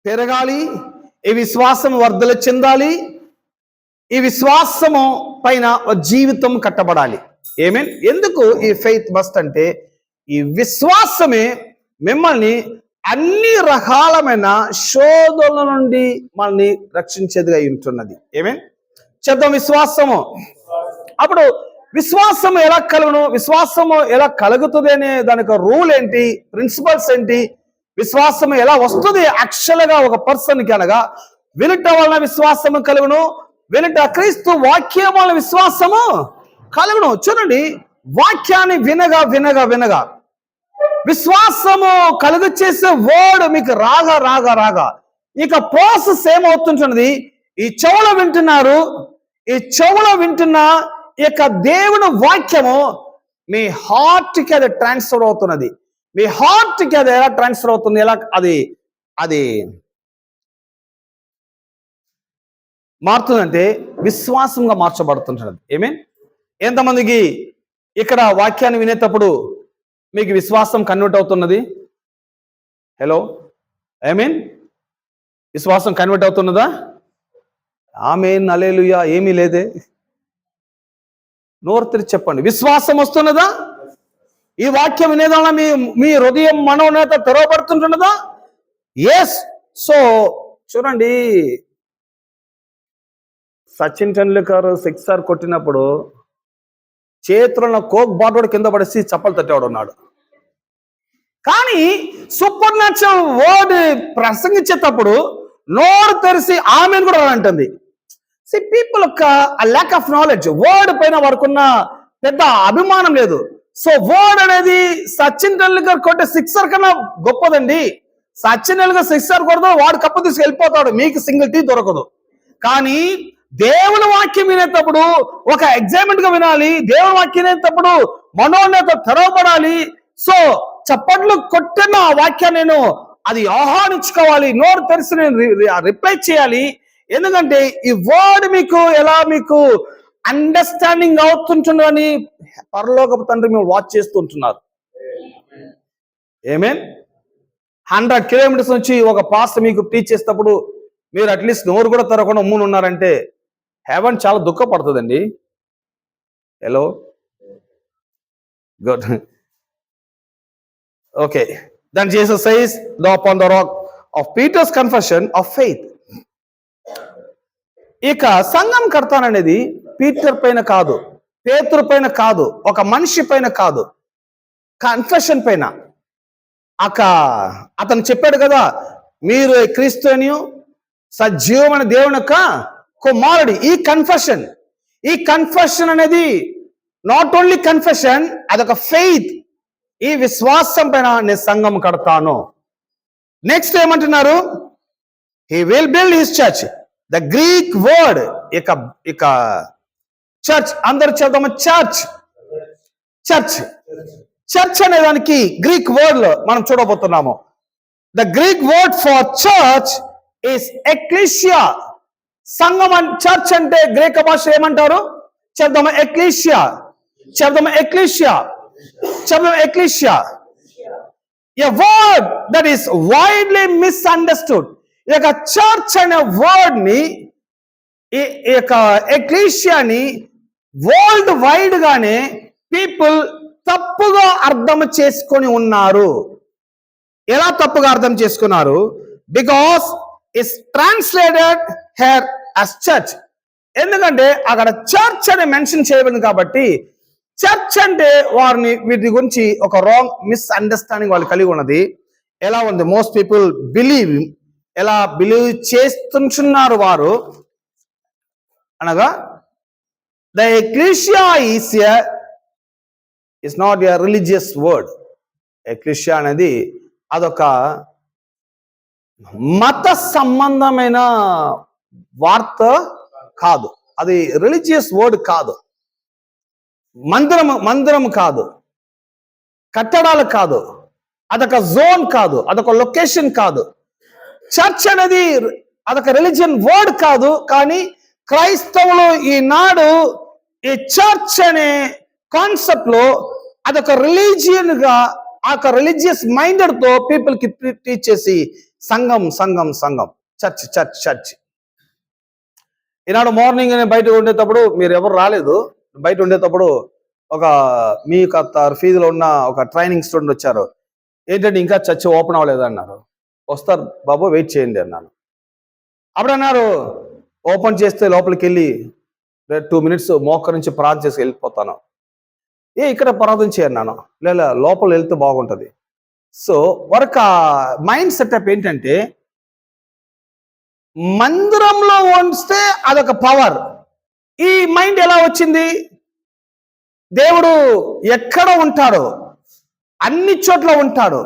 పెరగాలి, ఈ విశ్వాసం వర్ధల చెందాలి, ఈ విశ్వాసము పైన జీవితం కట్టబడాలి. ఏమేన్ ఎందుకు ఈ ఫెయిత్ మస్ట్ అంటే, ఈ విశ్వాసమే మిమ్మల్ని అన్ని రకాలమైన శోధనల నుండి మనల్ని రక్షించేదిగా ఉంటున్నది. ఏమేన్ చెప్దాం విశ్వాసము. అప్పుడు విశ్వాసము ఎలా కలుగును, విశ్వాసము ఎలా కలుగుతుంది అనే దానికి రూల్ ఏంటి, ప్రిన్సిపల్స్ ఏంటి, విశ్వాసము ఎలా వస్తుంది యాక్చువల్గా ఒక పర్సన్కి అనగా వినుట వలన విశ్వాసము కలుగును, వినుట క్రీస్తు వాక్యం వలన విశ్వాసము కలుగును. చూడండి, వాక్యాన్ని వినగా వినగా వినగా విశ్వాసము కలుగు చేసే వర్డ్ మీకు రాగా ఇక ప్రాసెస్ ఏమవుతుంటున్నది, ఈ చెవులో వింటున్న ఇక దేవుని వాక్యము మీ హార్ట్కి అది ట్రాన్స్ఫర్ అవుతున్నది. మీ హార్ట్కి అది ఎలా ట్రాన్స్ఫర్ అవుతుంది, ఎలా అది మారుతుందంటే విశ్వాసంగా మార్చబడుతుంటున్నది. ఎంతమందికి ఇక్కడ వాక్యాన్ని వినేటప్పుడు మీకు విశ్వాసం కన్వర్ట్ అవుతున్నది? హలో, విశ్వాసం కన్వర్ట్ అవుతున్నదా? ఆమేన్, హల్లెలూయా. ఏమీ లేదే, నోరు తెరిచి చెప్పండి. విశ్వాసం వస్తున్నదా? ఈ వాక్యం వినేదాన మీ హృదయం మనోనేత తెరవబడుతుంటున్నదా? ఎస్. సో చూడండి, సచిన్ టెండూల్కర్ సిక్సర్ కొట్టినప్పుడు చేతులను కోక్ బాటోడు కింద పడేసి చప్పలు తట్టేవాడు ఉన్నాడు. కానీ సూపర్ న్యాచురల్ వర్డ్ ప్రసంగించేటప్పుడు నోరు తెరిసి ఆమెను కూడా అంటుంది. పీపుల్ యొక్క ల్యాక్ ఆఫ్ నాలెడ్జ్, వర్డ్ పైన వాడుకున్న పెద్ద అభిమానం లేదు. సో వర్డ్ అనేది సచిన్ టెండూల్కర్ కొట్టే సిక్సర్ కన్నా గొప్పదండి. సచిన్ టెండూల్కర్ సిక్సర్ కొడతాడు, వాడు కప్పు తీసి వెళ్ళిపోతాడు, మీకు సింగిల్ టీ దొరకదు. కానీ దేవుని వాక్యం వినేటప్పుడు ఒక ఎగ్జామెంట్ గా వినాలి. దేవుని వాక్యం వినేటప్పుడు మనోన్నత తెరవబడాలి. సో చప్పట్లు కొట్టిన ఆ వాక్యాన్ని నేను అది ఆహ్వానించుకోవాలి, నోరు తెరిచి నేను రిప్లై చేయాలి. ఎందుకంటే ఈ వర్డ్ మీకు అండర్స్టాండింగ్ అవుతుంటుందని పరలోకపు తండ్రి మేము వాచ్ చేస్తుంటున్నారు. 100 కిలోమీటర్స్ నుంచి ఒక పాస్ట్ మీకు టీచ్ చేసేటప్పుడు మీరు అట్లీస్ట్ నోరు కూడా తెరవకుండా ఉన్నారంటే హెవెన్ చాలా దుఃఖపడుతుందండి. Hello, good, okay. Then Jesus says upon the rock of Peter's confession of faith. ఇక సంఘం కడతాననేది పీటర్ పైన కాదు, పేతురు పైన కాదు, ఒక మనిషి పైన కాదు, కన్ఫెషన్ పైన. అతను చెప్పాడు కదా, మీరు క్రీస్తునియు సజీవమైన దేవుని యొక్క కుమారుడు. ఈ కన్ఫెషన్ అనేది నాట్ ఓన్లీ కన్ఫెషన్, అదొక ఫెయిత్. ఈ విశ్వాసం పైన నేను సంఘం కడతాను. నెక్స్ట్ ఏమంటున్నారు, he will build his church. The Greek word ఇక చర్చ్, అందరు చదువు చర్చ్ అనే దానికి గ్రీక్ వర్డ్ లో మనం చూడబోతున్నాము. The Greek word for church is ecclesia. సంఘం చర్చ్ అంటే గ్రీక్ భాష ఏమంటారు? చెప్దామా ecclesia. A word that is widely misunderstood. ఈ యొక్క చర్చ్ అనే వర్డ్ ని, ఈ యొక్క ఎక్లీషియాని వరల్డ్ వైడ్ గానే పీపుల్ తప్పుగా అర్థం చేసుకొని ఉన్నారు. ఎలా తప్పుగా అర్థం చేసుకున్నారు? Because it's translated here as church. ఎందుకంటే అక్కడ చర్చ్ అని మెన్షన్ చేయబడింది కాబట్టి, చర్చ్ అంటే వీటి గురించి ఒక రాంగ్ మిస్అండర్స్టాండింగ్ వాళ్ళు కలిగి ఉన్నది. ఎలా ఉంది? మోస్ట్ పీపుల్ ఎలా బిలీవ్ చేస్తున్నారు వారు అనగా, the ecclesia is not a religious word. Ecclesia అనేది అదొక మత సంబంధమైన వార్త కాదు, అది రిలీజియస్ వర్డ్ కాదు, మందిరం కాదు, కట్టడాలు కాదు, అదొక జోన్ కాదు, అదొక లొకేషన్ కాదు. చర్చ్ అనేది అదొక రిలీజియన్ వర్డ్ కాదు. కానీ క్రైస్తవులు ఈనాడు ఈ చర్చ్ అనే కాన్సెప్ట్ లో అదొక రిలీజియన్ గా, ఆ రిలీజియస్ మైండెడ్ తో పీపుల్ కి టీచ్ చేసి సంఘం సంఘం సంఘం, చర్చ్ చర్చ్ చర్చ్. ఈనాడు మార్నింగ్ బయట ఉండేటప్పుడు, మీరు ఎవరు రాలేదు, బయట ఉండేటప్పుడు ఒక మీ ఫీజులో ఉన్న ఒక ట్రైనింగ్ స్టూడెంట్ వచ్చారు. ఏంటంటే ఇంకా చర్చ్ ఓపెన్ అవ్వలేదు అన్నారు. వస్తారు బాబు, వెయిట్ చేయండి అన్నాను. అప్పుడు అన్నారు, ఓపెన్ చేస్తే లోపలికి వెళ్ళి 2 minutes మోకరించి ప్రార్థన చేసి వెళ్ళిపోతాను. ఇక్కడ ప్రార్థన చేయన్నాను, లేదా లోపల వెళ్తే బాగుంటుంది. సో వరకు మైండ్ సెటప్ ఏంటంటే, మందిరంలో వస్తే అదొక పవర్. ఈ మైండ్ ఎలా వచ్చింది? దేవుడు ఎక్కడ ఉంటాడు? అన్ని చోట్ల ఉంటాడు.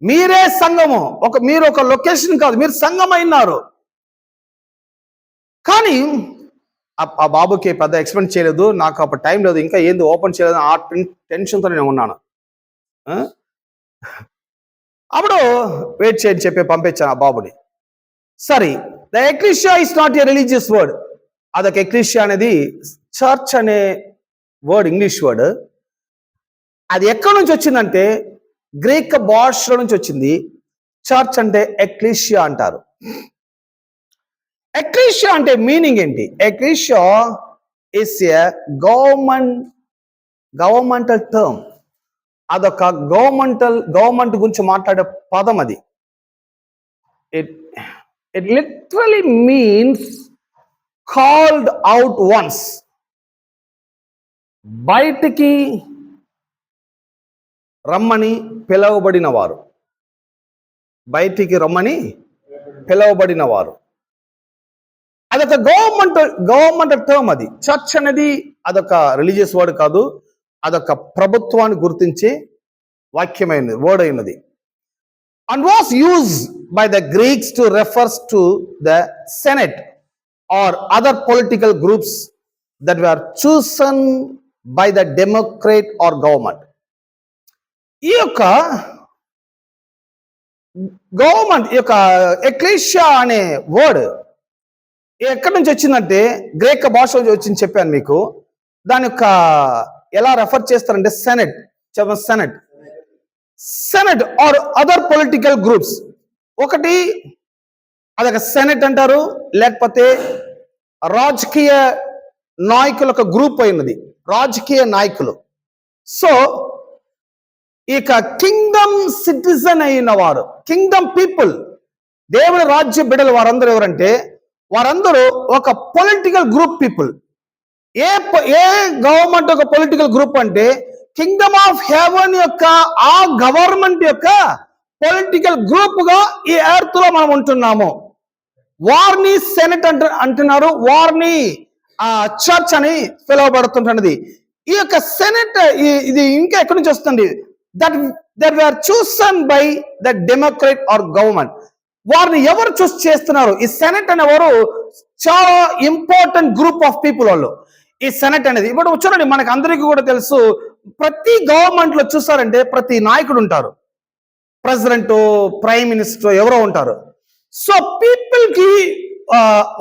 మీరే సంఘము, మీరు ఒక లొకేషన్ కాదు, మీరు సంఘం అయినారు. కానీ ఆ బాబుకి పెద్ద ఎక్స్పెక్ట్ చేయలేదు, నాకు అప్పుడు టైం లేదు, ఇంకా ఏంది ఓపెన్ చేయలేదు, ఆ టెన్షన్తో నేను ఉన్నాను. అప్పుడు వెయిట్ చేయని చెప్పి పంపించాను ఆ బాబుని. సరే, the ecclesia is not a religious word. అదొక ఎక్లీషియా అనేది చర్చ్ అనే వర్డ్, ఇంగ్లీష్ వర్డ్. అది ఎక్కడి నుంచి వచ్చిందంటే గ్రీక్ భాషలో నుంచి వచ్చింది. చర్చ్ అంటే ఎక్లీషియా అంటారు. ఎక్లీషియా అంటే మీనింగ్ ఏంటి? Ecclesia is a governmental term. అదొక గవర్నమెంట్ గురించి మాట్లాడే పదం అది. It literally means called out once. బయటికి రమ్మని పిలువబడిన వారు, బయటికి రమ్మని పిలువబడిన వారు. అదొక గవర్నమెంట్ టర్మ్ అది. చర్చ్ అనేది అదొక రిలీజియస్ వర్డ్ కాదు, అదొక ప్రభుత్వాన్ని గుర్తించే వాక్యమైనది, వర్డ్ అయినది. And was use by the Greeks to refers to the senate or other political groups that were chosen by the democrat or government. ఈ యొక్క గవర్నమెంట్, ఈ యొక్క ఎక్లీషియా అనే వర్డ్ ఎక్కడి నుంచి వచ్చిందంటే గ్రీక్ భాష వచ్చింది చెప్పాను మీకు. దాని యొక్క ఎలా రెఫర్ చేస్తారంటే senate or other political groups. ఒకటి అదొక సెనెట్ అంటారు, లేకపోతే రాజకీయ నాయకుల ఒక గ్రూప్ అయినది, రాజకీయ నాయకులు. సో ఇక కింగ్డమ్ సిటిజన్ అయిన వారు, కింగ్డమ్ పీపుల్, దేవుని రాజ్య బిడ్డలు వారందరూ ఎవరంటే వారందరూ ఒక పొలిటికల్ గ్రూప్ పీపుల్. ఏ గవర్నమెంట్ ఒక పొలిటికల్ గ్రూప్ అంటే కింగ్డమ్ ఆఫ్ హెవెన్ యొక్క ఆ గవర్నమెంట్ యొక్క పొలిటికల్ గ్రూప్ గా ఈ ఎర్త్ లో మనం ఉంటున్నాము. వారిని సెనెట్ అంటున్నారు, వారిని చర్చ్ అని పిలువబడుతుంటున్నది. ఈ యొక్క సెనెట్ ఇది ఇంకా ఎక్కడి నుంచి వస్తుంది? that were chosen by the democrat or government. వారిని ఎవరు చూస్ చేస్తున్నారు? ఈ సెనెట్ అనేవారు చాలా ఇంపార్టెంట్ గ్రూప్ ఆఫ్ పీపుల్. వాళ్ళు ఈ సెనెట్ అనేది ఇప్పుడు చూడండి, మనకు అందరికీ కూడా తెలుసు, ప్రతి గవర్నమెంట్ లో చూసారంటే ప్రతి నాయకుడు ఉంటారు, ప్రెసిడెంట్, ప్రైమ్ మినిస్టర్ ఎవరో ఉంటారు. సో పీపుల్ కి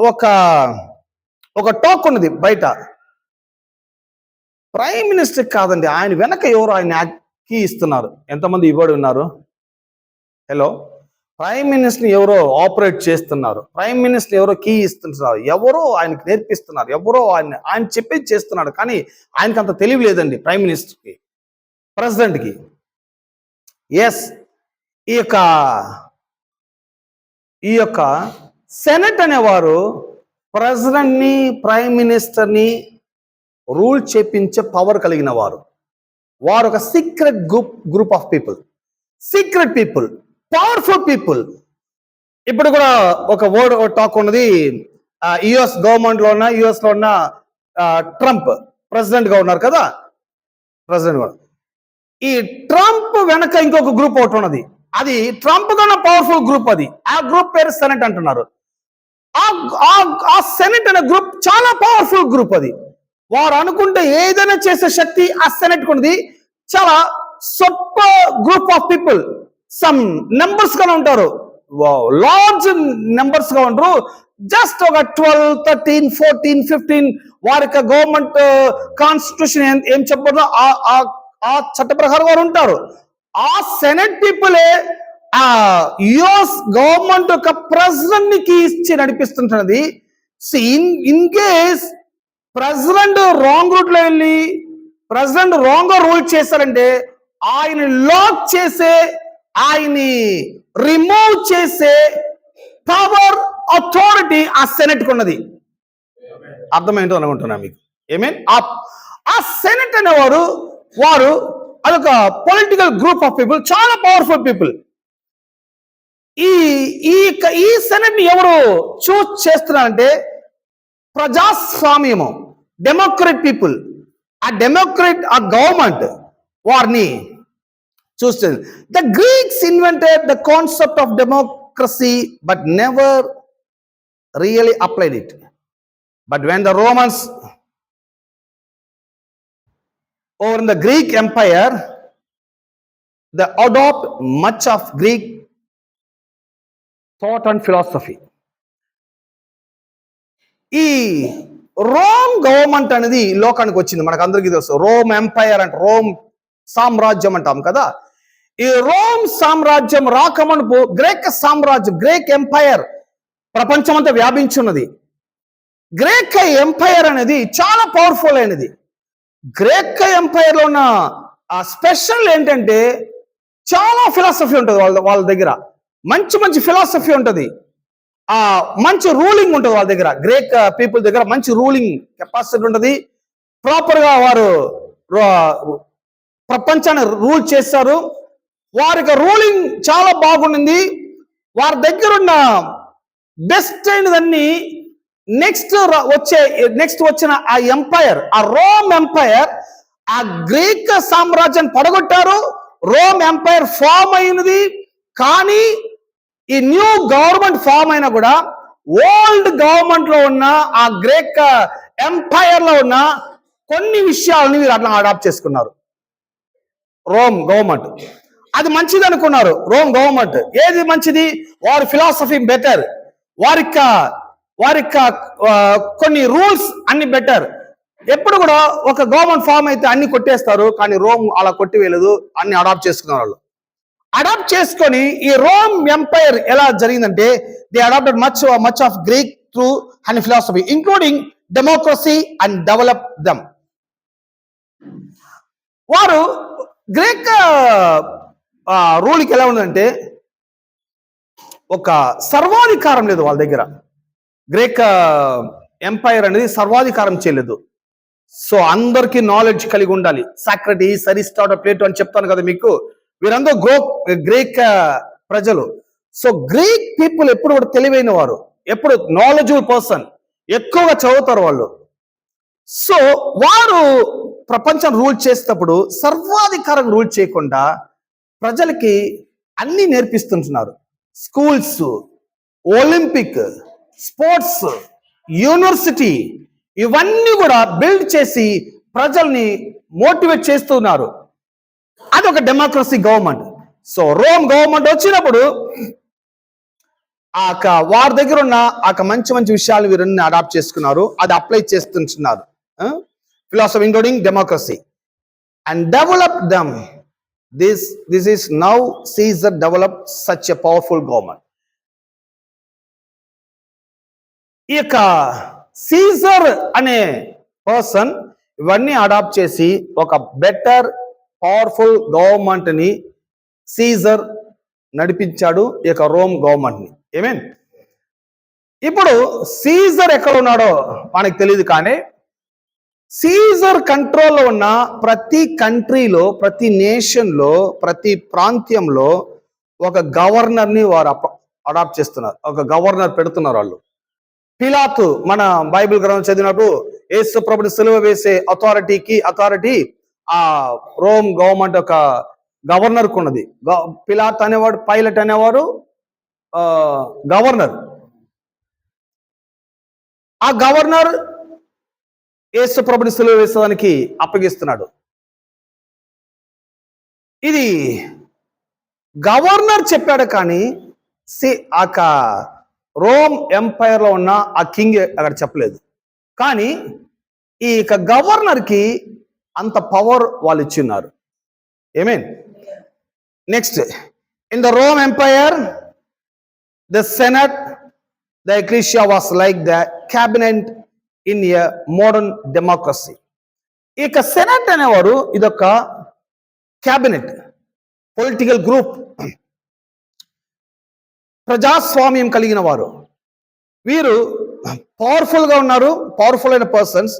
ఒక టాక్ ఉన్నది బయట. ప్రైమ్ మినిస్టర్ కాదండి, ఆయన వెనక ఎవరు ఆయన కీ ఇస్తున్నారు. ఎంతమంది ఇవ్వడు ఉన్నారు? హలో, ప్రైమ్ మినిస్టర్ ఎవరో ఆపరేట్ చేస్తున్నారు, ప్రైమ్ మినిస్టర్ ఎవరో కీ ఇస్తున్నారు, ఎవరో ఆయనకి నేర్పిస్తున్నారు, ఎవరో ఆయన చెప్పేది చేస్తున్నాడు. కానీ ఆయనకి అంత తెలివి లేదండి ప్రైమ్ మినిస్టర్కి, ప్రెసిడెంట్కి. ఎస్, ఈ యొక్క సెనెట్ అనేవారు ప్రెసిడెంట్ని, ప్రైమ్ మినిస్టర్ని రూల్ చేపించే పవర్ కలిగిన వారు. వారు ఒక secret group of people, secret people, powerful people. ఇప్పుడు కూడా ఒక వర్డ్ టాక్ ఉన్నది, యుఎస్ గవర్నమెంట్ లో ఉన్న, యుఎస్ లో ఉన్న ట్రంప్ ప్రెసిడెంట్ గా ఉన్నారు కదా, ప్రెసిడెంట్ గా. ఈ ట్రంప్ వెనక ఇంకొక గ్రూప్ ఒకటి ఉన్నది. అది ట్రంప్ కన్నా పవర్ఫుల్ గ్రూప్. అది ఆ గ్రూప్ పేరు సెనెట్ అంటున్నారు. ఆ సెనెట్ అనే గ్రూప్ చాలా పవర్ఫుల్ గ్రూప్. అది వారు అనుకుంటే ఏదైనా చేసే శక్తి ఆ సెనెట్ ఉన్నది. చాలా super group of people. Some numbers గా ఉంటారు, లార్జ్ నెంబర్స్ గా ఉంటారు. జస్ట్ ఒక 12, 13, 14, 15 వారి యొక్క గవర్నమెంట్ కాన్స్టిట్యూషన్ ఏం చెప్పారో ఆ చట్ట ప్రకారం వారు ఉంటారు. ఆ సెనెట్ పీపులే ఆ యుఎస్ గవర్నమెంట్ యొక్క ప్రెసిడెంట్ కి ఇచ్చి నడిపిస్తుంటున్నది. In case president wrong route లో వెళ్ళి ప్రెసిడెంట్ రాంగ్ గా రూల్ చేశారంటే ఆయన లాక్ చేసే, ఆయన్ని రిమూవ్ చేసే పవర్, అథారిటీ ఆ సెనెట్ కు ఉన్నది. అర్థమేంటో అనుకుంటున్నా మీకు. ఆ సెనెట్ అనేవారు అదొక పొలిటికల్ గ్రూప్ ఆఫ్ పీపుల్, చాలా పవర్ఫుల్ పీపుల్. ఈ సెనెట్ ని ఎవరు చూస్ చేస్తున్నారంటే ప్రజాస్వామ్యము, డెమోక్రట్ పీపుల్. ఆ గవర్నమెంట్ వారిని చూస్తుంది. The Greeks invented the concept of democracy but never really applied it. But when the Romans over in the Greek Empire, they adopt much of Greek thought and philosophy. ఈ Rome government అనేది లోకానికి వచ్చింది. మనకు అందరికీ తెలుసు, Rome umpire అంటే Rome సామ్రాజ్యం అంటాం కదా. ఈ రోమ్ సామ్రాజ్యం రాకమునుపు గ్రీక్ సామ్రాజ్యం, గ్రీక్ ఎంపైర్ ప్రపంచమంతా వ్యాపించున్నది. గ్రీక్ ఎంపైర్ అనేది చాలా పవర్ఫుల్ అయినది. గ్రీక్ ఎంపైర్ లో ఉన్న స్పెషల్ ఏంటంటే చాలా ఫిలాసఫీ ఉంటుంది వాళ్ళ దగ్గర. మంచి ఫిలాసఫీ ఉంటుంది, మంచి రూలింగ్ ఉంటుంది వాళ్ళ దగ్గర. గ్రీక్ పీపుల్ దగ్గర మంచి రూలింగ్ కెపాసిటీ ఉంటుంది. ప్రాపర్ గా వారు ప్రపంచాన్ని రూల్ చేస్తారు. వారికి రూలింగ్ చాలా బాగుండింది. వారి దగ్గర ఉన్న బెస్ట్ అయినదన్నీ నెక్స్ట్ వచ్చిన ఆ ఎంపైర్, ఆ రోమ్ ఎంపైర్, ఆ గ్రీక్ సామ్రాజ్యాన్ని పడగొట్టారు. రోమ్ ఎంపైర్ ఫామ్ అయినది. కానీ ఈ న్యూ గవర్నమెంట్ ఫామ్ అయినా కూడా ఓల్డ్ గవర్నమెంట్ లో ఉన్న ఆ గ్రీక్ ఎంపైర్ లో ఉన్న కొన్ని విషయాలని వీరు అట్లా అడాప్ట్ చేసుకున్నారు. రోమ్ గవర్నమెంట్ అది మంచిది అనుకున్నారు. రోమ్ గవర్నమెంట్ ఏది మంచిది? వారి ఫిలాసఫీ బెటర్, వారి కొన్ని రూల్స్ అన్ని బెటర్. ఎప్పుడు కూడా ఒక గవర్నమెంట్ ఫామ్ అయితే అన్ని కొట్టేస్తారు, కానీ రోమ్ అలా కొట్టివేయలేదు, అన్ని అడాప్ట్ చేసుకున్నారు. వాళ్ళు అడాప్ట్ చేసుకొని ఈ రోమ్ ఎంపైర్ ఎలా జరిగిందంటే they adapted much of Greek through and philosophy including democracy and develop them. వారు గ్రీక్ రూల్కి ఎలా ఉందంటే ఒక సర్వాధికారం లేదు వాళ్ళ దగ్గర. గ్రీక్ ఎంపైర్ అనేది సర్వాధికారం చేయలేదు. సో అందరికీ నాలెడ్జ్ కలిగి ఉండాలి. సాక్రటీస్, అరిస్టాటిల్, ప్లేటో అని చెప్తాను కదా మీకు. వీరందరూ గ్రీక్ ప్రజలు. సో గ్రీక్ పీపుల్ ఎప్పుడు కూడా తెలివైన వారు, ఎప్పుడు నాలెడ్జబుల్ పర్సన్, ఎక్కువగా చదువుతారు వాళ్ళు. సో వారు ప్రపంచం రూల్ చేసేటప్పుడు సర్వాధికారం రూల్ చేయకుండా ప్రజలకి అన్ని నేర్పిస్తుంటున్నారు. స్కూల్స్, ఒలింపిక్, స్పోర్ట్స్, యూనివర్సిటీ ఇవన్నీ కూడా బిల్డ్ చేసి ప్రజల్ని మోటివేట్ చేస్తున్నారు. అది ఒక democracy government. So Rome government వచ్చినప్పుడు వారి దగ్గర ఉన్న మంచి విషయాలు వీరన్నీ అడాప్ట్ చేసుకున్నారు. అది అప్లై చేస్తున్నారు. Philosophy including democracy and develop them. This is now Caesar developed such a powerful government. ఈ యొక్క సీజర్ అనే పర్సన్ ఇవన్నీ అడాప్ట్ చేసి ఒక బెటర్ పవర్ఫుల్ గవర్నమెంట్ ని సీజర్ నడిపించాడు, ఈ యొక్క రోమ్ గవర్నమెంట్ ని. ఏమేన్ ఇప్పుడు సీజర్ ఎక్కడ ఉన్నాడో మనకు తెలియదు, కానీ సీజర్ కంట్రోల్లో ఉన్న ప్రతి కంట్రీలో, ప్రతి నేషన్లో, ప్రతి ప్రాంతంలో ఒక గవర్నర్ని వారు అడాప్ట్ చేస్తున్నారు. ఒక గవర్నర్ పెడుతున్నారు వాళ్ళు. పిలాతు మన బైబిల్ గ్రంథం చదివినప్పుడు యేసు ప్రభుని సిలువ వేసే అథారిటీ ఆ రోమ్ గవర్నమెంట్ ఒక గవర్నర్కు ఉన్నది. పిలాత్ అనేవాడు, పైలట్ అనేవాడు గవర్నర్. ఆ గవర్నర్ యేసు ప్రభుని సిలువ వేసేదానికి అప్పగిస్తున్నాడు. ఇది గవర్నర్ చెప్పాడు, కానీ ఆ రోమ్ ఎంపైర్ లో ఉన్న ఆ కింగ్ అక్కడ చెప్పలేదు. కానీ ఈ గవర్నర్కి అంత పవర్ వాళ్ళు ఇచ్చిన్నారు. Amen next, in the Rome empire the senate the ecclesia was like the cabinet in a modern democracy. ఇక సెనట్ అనేవారు ఇదొక క్యాబినెట్, పొలిటికల్ గ్రూప్, ప్రజాస్వామ్యం కలిగిన వారు. వీరు పవర్ఫుల్ గా ఉన్నారు, పవర్ఫుల్ అయిన persons.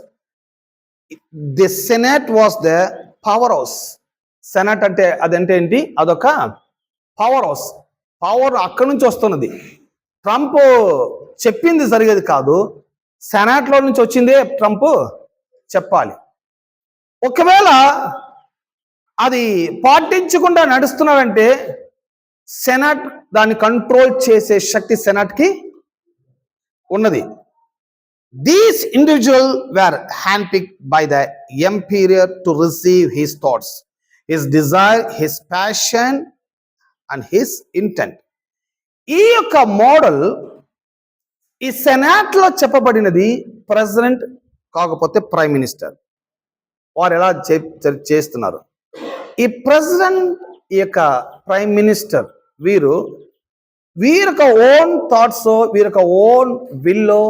The senate was the power house. Senate అంటే అదంటే ఏంటి? అదొక పవర్ హౌస్. పవర్ అక్కడి నుంచి వస్తున్నది. ట్రంప్ చెప్పింది జరిగేది కాదు, సెనట్లో నుంచి వచ్చిందే ట్రంప్ చెప్పాలి. ఒకవేళ అది పాటించకుండా నడుస్తున్నాడంటే సెనట్ దాన్ని కంట్రోల్ చేసే శక్తి సెనట్కి ఉన్నది. These individual were handpicked by the emperor to receive his thoughts, his desire, his passion and his intent. ఈ యొక్క మోడల్ ఈ సెనాట్ లో చెప్పబడినది ప్రెసిడెంట్ కాకపోతే ప్రైమ్ మినిస్టర్. వారు ఎలా చేస్తున్నారు? ఈ ప్రెసిడెంట్, ఈ యొక్క ప్రైమ్ మినిస్టర్, వీరొక ఓన్ థాట్స్, వీరొక ఓన్ విల్లో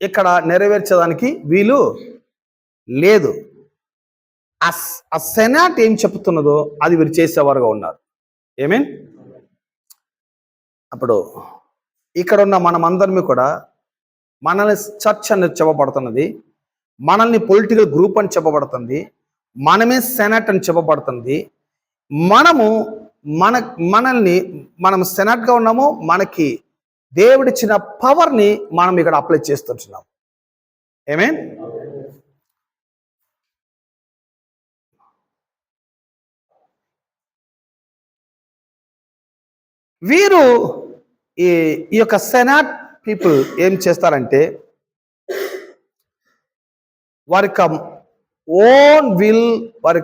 ఇక్కడ నెరవేర్చడానికి వీలు లేదు. ఆ సెనాట్ ఏం చెప్తున్నదో అది వీరు చేసేవారుగా ఉన్నారు. ఏమేన్ అప్పుడు ఇక్కడ ఉన్న మనమందరినీ కూడా మనల్ని చర్చ్ అని చెప్పబడుతున్నది, మనల్ని పొలిటికల్ గ్రూప్ అని చెప్పబడుతుంది, మనమే సెనట్ అని చెప్పబడుతుంది. మనం సెనట్గా ఉన్నాము. మనకి దేవుడిచ్చిన పవర్ని మనం ఇక్కడ అప్లై చేస్తున్నాం. ఏమేన్ వీరు ఈ యొక్క సెనాట్ పీపుల్ ఏం చేస్తారంటే వారి ఓన్ విల్, వారి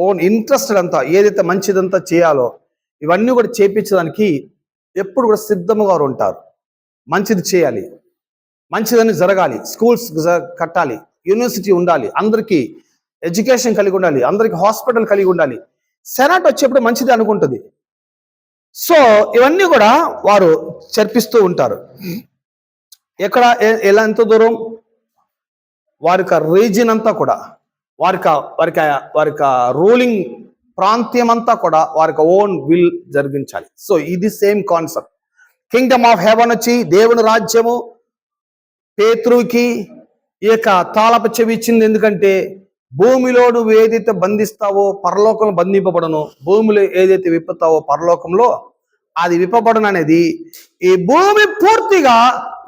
ఓన్ ఇంట్రెస్ట్ అంతా ఏదైతే మంచిదంతా చేయాలో ఇవన్నీ కూడా చేపించడానికి ఎప్పుడు కూడా సిద్ధముగా ఉంటారు. మంచిది చేయాలి, మంచిదని జరగాలి, స్కూల్స్ కట్టాలి, యూనివర్సిటీ ఉండాలి, అందరికీ ఎడ్యుకేషన్ కలిగి ఉండాలి, అందరికీ హాస్పిటల్ కలిగి ఉండాలి. సెనాట్ వచ్చేప్పుడు మంచిది అనుకుంటుంది. సో ఇవన్నీ కూడా వారు చర్పిస్తూ ఉంటారు. ఎక్కడ ఎలా ఎంత దూరం వారి రీజియన్ అంతా కూడా, వారికి రూలింగ్ ప్రాంత్యం అంతా కూడా వారికి ఓన్ విల్ జరిగించాలి. సో ఇది same concept. Kingdom of haven వచ్చి దేవుని రాజ్యము పేతురుకి ఈ యొక్క తాళపు చెవి ఇచ్చింది. ఎందుకంటే భూమిలో నువ్వు ఏదైతే బంధిస్తావో పరలోకంలో బంధింపబడను, భూమిలో ఏదైతే విప్పుతావో పరలోకంలో అది విప్పబడను అనేది. ఈ భూమి పూర్తిగా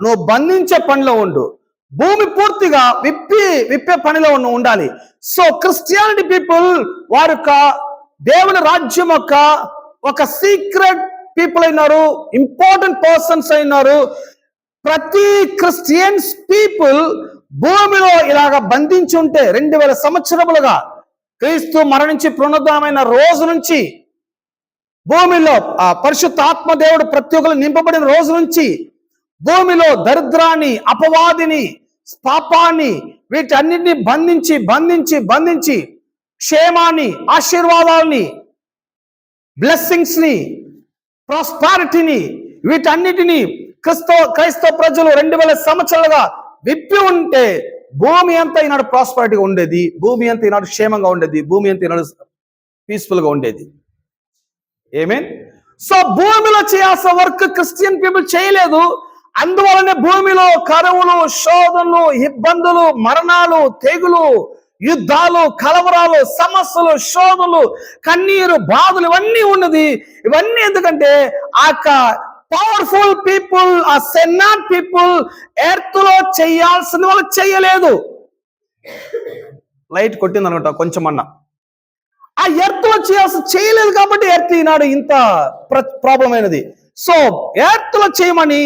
నువ్వు బంధించే పనిలో ఉండు, భూమి పూర్తిగా విప్పే పనిలో ఉండాలి. సో క్రిస్టియానిటీ పీపుల్ వారి యొక్క దేవుని రాజ్యం యొక్క ఒక సీక్రెట్ పీపుల్ అయినారు, ఇంపార్టెంట్ పర్సన్స్ అయినారు. ప్రతి క్రిస్టియన్స్ పీపుల్ భూమిలో ఇలాగ బంధించి ఉంటే 2000 సంవత్సరములుగా క్రీస్తు మరణించి పునరుద్ధరణ రోజు నుంచి భూమిలో ఆ పరిశుద్ధ ఆత్మదేవుడు ప్రతి ఒక్కరు నింపబడిన రోజు నుంచి భూమిలో దరిద్రాన్ని, అపవాదిని, పాపాన్ని వీటన్నిటిని బంధించి క్షేమాన్ని, ఆశీర్వాదాలని, బ్లెస్సింగ్స్ ని, ప్రాస్పారిటీని వీటన్నిటిని క్రైస్తవ ప్రజలు 2000 సంవత్సరాలుగా విప్పి ఉంటే భూమి అంతా ఈనాడు ప్రాస్పారిటీగా ఉండేది, భూమి అంతా ఈనాడు క్షేమంగా ఉండేది, భూమి అంతా ఈనాడు పీస్ఫుల్ గా ఉండేది. ఏమేన్ సో భూమిలో చేయాల్సిన వర్క్ క్రిస్టియన్ పీపుల్ చేయలేదు. అందువలనే భూమిలో కరువులు, శోధనలు, ఇబ్బందులు, మరణాలు, తెగులు, యుద్ధాలు, కలవరాలు, సమస్యలు, శోధనలు, కన్నీరు, బాధలు ఇవన్నీ ఉన్నది. ఇవన్నీ ఎందుకంటే ఆ పవర్ఫుల్ పీపుల్, ఆ సెనాట్ పీపుల్ ఎర్త్ లో చేయాల్సిన వాళ్ళు చేయలేదు. లైట్ కొట్టింది అనుకుంటా కొంచెం అన్నా. ఆ ఎర్త్ లో చేయలేదు కాబట్టి ఎర్త్ ఈనాడు ఇంత ప్రాబ్లం అయినది. సో ఎర్త్ లో చేయమని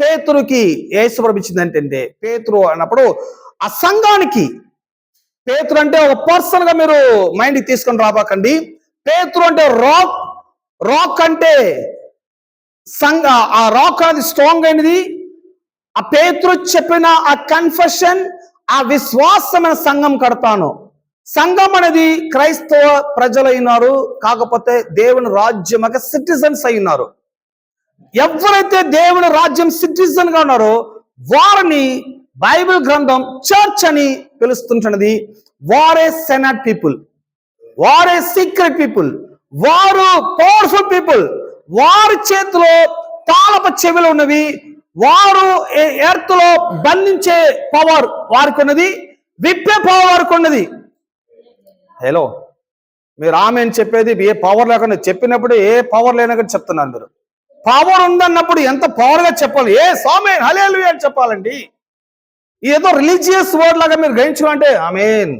పేతురుకి యేసుప్రభు ఇచ్చింది ఏంటంటే, పేతురు అన్నప్పుడు ఆ సంఘానికి, పేతురు అంటే ఒక పర్సన్ గా మీరు మైండ్కి తీసుకొని రాబాకండి. పేతురు అంటే రాక్ అంటే ఆ రాక్ అనేది స్ట్రాంగ్ అయినది. ఆ పేతురు చెప్పిన ఆ కన్ఫెషన్, ఆ విశ్వాసమైన సంఘం కడతాను. సంఘం అనేది క్రైస్తవ ప్రజలు అయినారు, కాకపోతే దేవుని రాజ్యం సిటిజన్స్ అయినారు. ఎవరైతే దేవుని రాజ్యం సిటిజన్ గా ఉన్నారో వారిని బైబిల్ గ్రంథం చర్చ్ అని పిలుస్తుంటున్నది. వారే సెనట్ పీపుల్, వారే సీక్రెట్ పీపుల్, వారు పవర్ఫుల్ పీపుల్. వారి చేతిలో తాళపు చెవులు ఉన్నవి. వారు ఎర్త్ లో బంధించే పవర్ వారికి ఉన్నది, విప్పే పవర్ వారికి ఉన్నది. హలో, మీరు ఆమె అని చెప్పేది ఏ పవర్ లేకుండా చెప్పినప్పుడు ఏ పవర్ లేనని చెప్తున్నారు. మీరు పవర్ ఉందన్నప్పుడు ఎంత పవర్ గా చెప్పాలి. ఏ స్వామి హల్లెలూయా అని చెప్పాలండి. ఏదో రిలీజియస్ వర్డ్ లాగా మీరు గ్రహించాలంటే ఆమేన్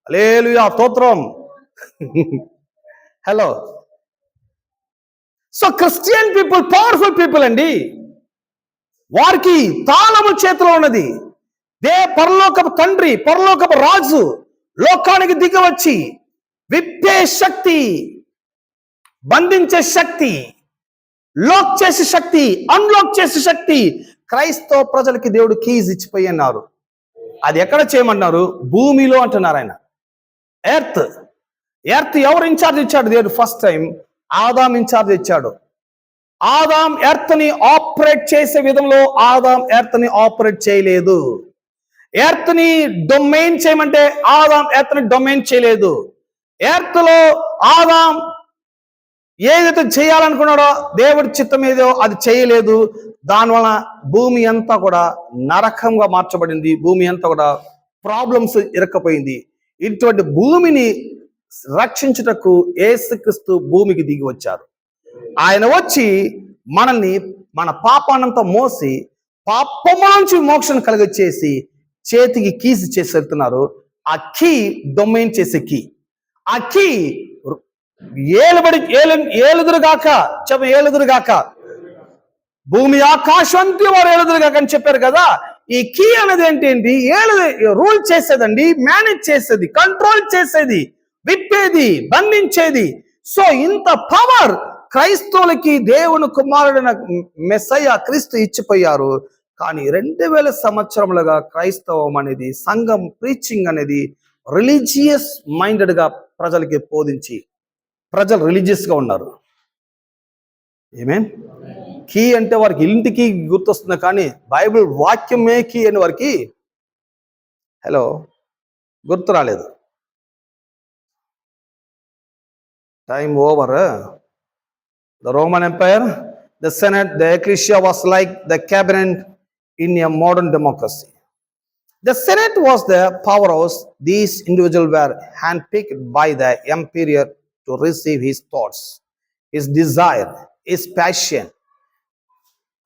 హల్లెలూయా స్తోత్రం. Hello, so Christian people powerful people అండి. వారికి తాళము చేతిలో ఉన్నది. పరలోకపు తండ్రి, పరలోకపు రాజు లోకానికి దిగి వచ్చి విప్పే శక్తి, బంధించే శక్తి, లాక్ చేసే శక్తి, అన్లాక్ చేసే శక్తి క్రైస్తవ ప్రజలకి దేవుడు కీజ్ ఇచ్చిపోయి అన్నారు. అది ఎక్కడ చేయమన్నారు? భూమిలో అంటున్నారు ఆయన. ఎర్త్ ఎవరు ఇన్ఛార్జ్ ఇచ్చాడు? దేవుడు ఫస్ట్ టైం ఆదాం ఇన్ఛార్జ్ ఇచ్చాడు. ఆదాం ఎర్త్ ని ఆపరేట్ చేసే విధంలో ఆదాం ఎర్త్ ని ఆపరేట్ చేయలేదు. ఎర్త్ ని డొమైన్ చేయమంటే ఆదాం ఎర్త్ ని డొమైన్ చేయలేదు. ఎర్త్ లో ఆదాం ఏదైతే చేయాలనుకున్నాడో దేవుడి చిత్తం ఏదో అది చేయలేదు. దానివల్ల భూమి అంతా కూడా నరకంగా మార్చబడింది. భూమి అంతా కూడా ప్రాబ్లమ్స్ ఇరక్కపోయింది. ఇటువంటి భూమిని రక్షించుటకు యేసుక్రీస్తు భూమికి దిగి వచ్చారు. ఆయన వచ్చి మనల్ని, మన పాపానంతా మోసి పాపము నుంచి మోక్షం కలిగొచ్చేసి చేతికి కీస్ చేసి వెళ్తున్నారు. ఆ కీ డొమైన్ చేసే కీ. ఆ కీ ఏలుదురుగాక భూమి ఆకాశంతి వారు ఏలుదురుగాక అని చెప్పారు కదా. ఈ కీ అనేది ఏంటి? రూల్ చేసేదండి, మేనేజ్ చేసేది, కంట్రోల్ చేసేది, విప్పేది, బంధించేది. సో ఇంత పవర్ క్రైస్తవులకి దేవుని కుమారుడైన మెస్సయ్య క్రీస్తు ఇచ్చిపోయారు. కానీ 2000 సంవత్సరములుగా క్రైస్తవం అనేది, సంఘం ప్రీచింగ్ అనేది రిలీజియస్ మైండెడ్ గా ప్రజలకి బోధించి ప్రజలు రిలీజియస్ గా ఉన్నారు. ఏమేన్ కీ అంటే వారికి ఇంటికి గుర్తొస్తుంది, కానీ బైబిల్ వాక్యమే కీ అని వారికి గుర్తు రాలేదు. Time over. The Roman Empire, the Senate, the Ecclesia was like the cabinet in a modern democracy. The Senate was the powerhouse. These individuals were handpicked by the emperor to receive his thoughts, his desire, his passion,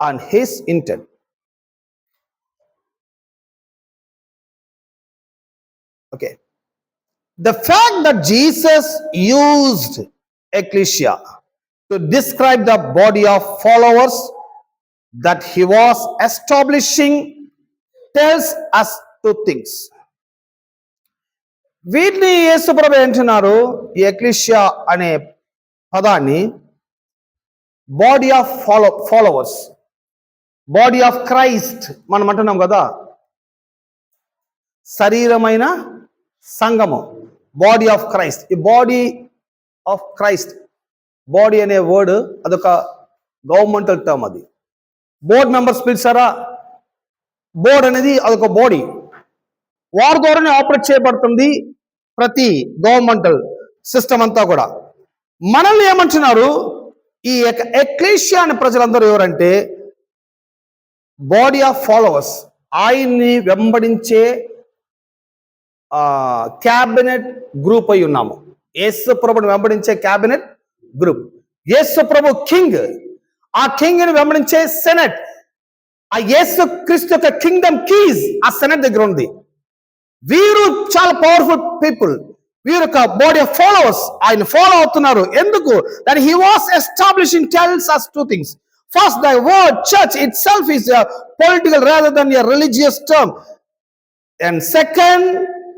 and his intent. Okay. The fact that Jesus used ecclesia to describe the body of followers that he was establishing tells us two things. వీటిని యేసుప్రభు అంటున్నారు, ఈ ecclesia అనే పదాన్ని body of followers, body of Christ మనం అంటున్నాం కదా. శరీరమైన సంఘము, బాడీ ఆఫ్ క్రైస్ట్. ఈ బాడీ ఆఫ్ క్రైస్ట్, బాడీ అనే వర్డ్ అదొక గవర్నమెంటల్ టర్మ్. అది బోర్డ్ మెంబర్స్ పిలిచారా? బోర్డ్ అనేది అదొక బాడీ, వారి ద్వారానే ఆపరేట్ చేయబడుతుంది ప్రతి గవర్నమెంటల్ సిస్టమ్ అంతా కూడా. మనల్ని ఏమంటున్నారు? ఈ ఎక్లీషియా అనే ప్రజలందరూ ఎవరంటే బాడీ ఆఫ్ ఫాలోవర్స్, ఆయన్ని వెంబడించే క్యాబినెట్ గ్రూప్ అయి ఉన్నాము. యేసు ప్రభుని వెంబడించే క్యాబినెట్ గ్రూప్. యేసు ప్రభు కింగ్, ఆ కింగ్ ని వెంబడించే సెనెట్. ఆ యేసు క్రీస్తు యొక్క కింగ్డమ్ కీస్ ఆ సెనెట్ దగ్గర ఉంది. వీరు చాలా పవర్ఫుల్ పీపుల్. వీరు ఒక బాడీ ఆఫ్ ఫాలోవర్స్ ఆయన ఫాలో అవుతున్నారు. ఎందుకు? That he was establishing tells us two things. First, the word church itself is a political rather than a religious term. And second,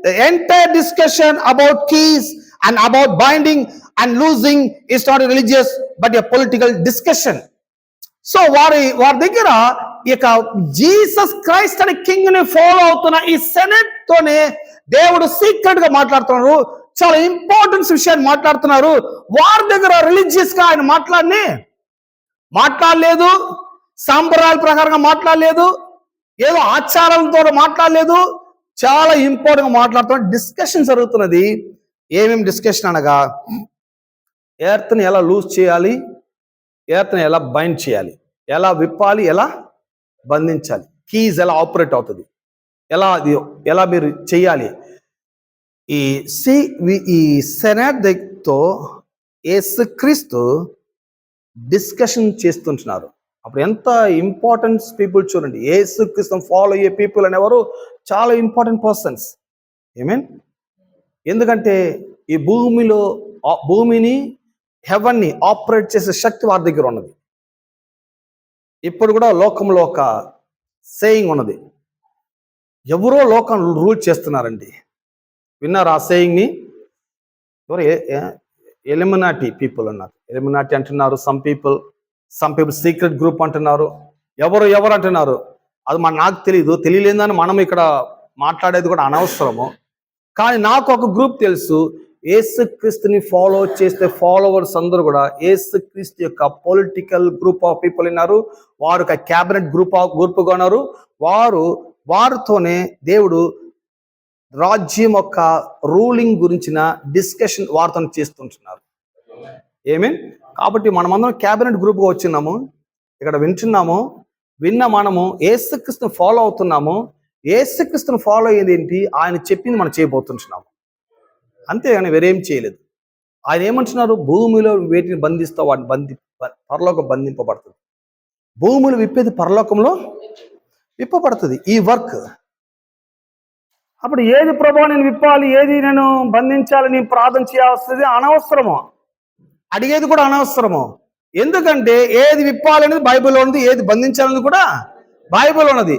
the entire discussion about keys and about binding and losing is not a religious but a political discussion. So వారి దగ్గర ఇక Jesus Christ అనే king ని follow అవుతున్న ఈ senate తోనే దేవుడు secret గా మాట్లాడుతున్నారు. చాలా ఇంపార్టెన్స్ విషయాన్ని మాట్లాడుతున్నారు. వారి దగ్గర రిలీజియస్ గా ఆయన మాట్లాడలేదు, సాంప్రదాయాల ప్రకారంగా మాట్లాడలేదు, ఏదో ఆచారాలతో మాట్లాడలేదు. చాలా ఇంపార్టెంట్ గా మాట్లాడుతున్నారు. డిస్కషన్ జరుగుతున్నది. ఏమేమి డిస్కషన్ అనగా, ఎర్త్ని ఎలా లూజ్ చేయాలి, ఎర్త్ని ఎలా బైండ్ చేయాలి, ఎలా విప్పాలి, ఎలా బంధించాలి, కీస్ ఎలా ఆపరేట్ అవుతుంది, ఎలా మీరు చేయాలి. ఈ సెనెట్ దగ్గరతో యేసుక్రీస్తు డిస్కషన్ చేస్తుంటున్నారు. అప్పుడు ఎంత ఇంపార్టెన్స్ పీపుల్ చూడండి. యేసుక్రీస్తు ఫాలో అయ్యే పీపుల్ అనేవారు చాలా ఇంపార్టెంట్ పర్సన్స్. ఏమేన్? ఎందుకంటే ఈ భూమిని హెవెన్ని ఆపరేట్ చేసే శక్తి వారి దగ్గర ఉన్నది. ఇప్పుడు కూడా లోకంలో ఒక సేయింగ్ ఉన్నది, ఎవరో లోకం రూల్ చేస్తున్నారండి. విన్నారు ఆ సేయింగ్ని? ఎవరు? ఎలిమినాటి పీపుల్ అన్నారు. ఎలిమినాటి అంటున్నారు సమ్ పీపుల్ సీక్రెట్ గ్రూప్ అంటున్నారు. ఎవరు అంటున్నారు. అది నాకు తెలియలేదని మనం ఇక్కడ మాట్లాడేది కూడా అనవసరము. కానీ నాకు ఒక గ్రూప్ తెలుసు. యేసుక్రీస్తుని ఫాలో చేస్తే ఫాలోవర్స్ అందరూ కూడా యేసుక్రీస్తు యొక్క పొలిటికల్ గ్రూప్ ఆఫ్ పీపుల్ ఉన్నారు. వారు ఒక క్యాబినెట్ గ్రూప్గా ఉన్నారు. వారితోనే దేవుడు రాజ్యం యొక్క రూలింగ్ గురించిన డిస్కషన్ వారితో చేస్తుంటున్నారు. కాబట్టి మనమందరం క్యాబినెట్ గ్రూప్గా వచ్చినాము, ఇక్కడ విన్న మనము యేసుక్రీస్తుని ఫాలో అవుతున్నాము. యేసుక్రీస్తుని ఫాలో అయ్యేది ఏంటి? ఆయన చెప్పింది మనం చేయబోతుంటున్నాము. అంతేగాని వేరేం చేయలేదు. ఆయన ఏమంటున్నారు? భూమిలో వేటిని బంధిస్తావు వాటిని పరలోకం బంధింపబడుతుంది. భూములు విప్పేది పరలోకంలో విప్పబడుతుంది. ఈ వర్క్ అప్పుడు ఏది ప్రభావం నేను విప్పాలి, ఏది నేను బంధించాలి, నేను ప్రార్థన చేయాల్సింది అనవసరము, అడిగేది కూడా అనవసరము. ఎందుకంటే ఏది విప్పాలనేది బైబిల్లో ఉన్నది, ఏది బంధించాలనేది కూడా బైబిల్ ఉన్నది.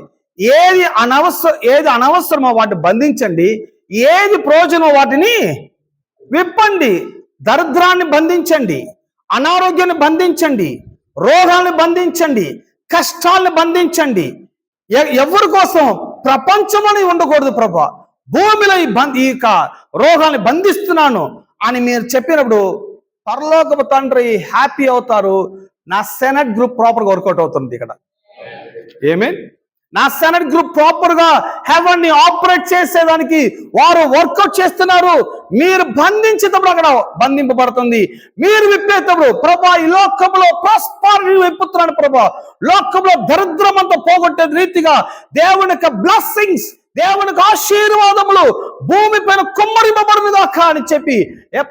ఏది అనవసరమో వాటిని బంధించండి, ఏది ప్రయోజనమో వాటిని విప్పండి. దరిద్రాన్ని బంధించండి, అనారోగ్యాన్ని బంధించండి, రోగాల్ని బంధించండి, కష్టాలను బంధించండి. ఎవరి కోసం? ప్రపంచంలోనే ఉండకూడదు. ప్రభా, భూమిలో ఈ రోగాల్ని బంధిస్తున్నాను అని మీరు చెప్పినప్పుడు పరలోకపు తండ్రి హ్యాపీ అవుతారు. నా సెనెట్ గ్రూప్ ప్రాపర్గా వర్కౌట్ అవుతుంది. ఇక్కడ నా సెనెట్ గ్రూప్ ప్రాపర్ గా హెవెన్ ని ఆపరేట్ చేసేదానికి వారు వర్కౌట్ చేస్తున్నారు. మీరు బంధించేటప్పుడు అక్కడ బంధింపబడుతుంది, మీరు విప్పేటప్పుడు ప్రభా ఈ లోకంలో ప్రాస్పరిటీ విప్పుతున్నాను ప్రభా, లోకంలో దరిద్రం అంతా పోగొట్టే రీతిగా దేవుని యొక్క బ్లెస్సింగ్స్, దేవుని యొక్క ఆశీర్వాదములు భూమి పైన కుమ్మరింపబడిన దాకా అని చెప్పి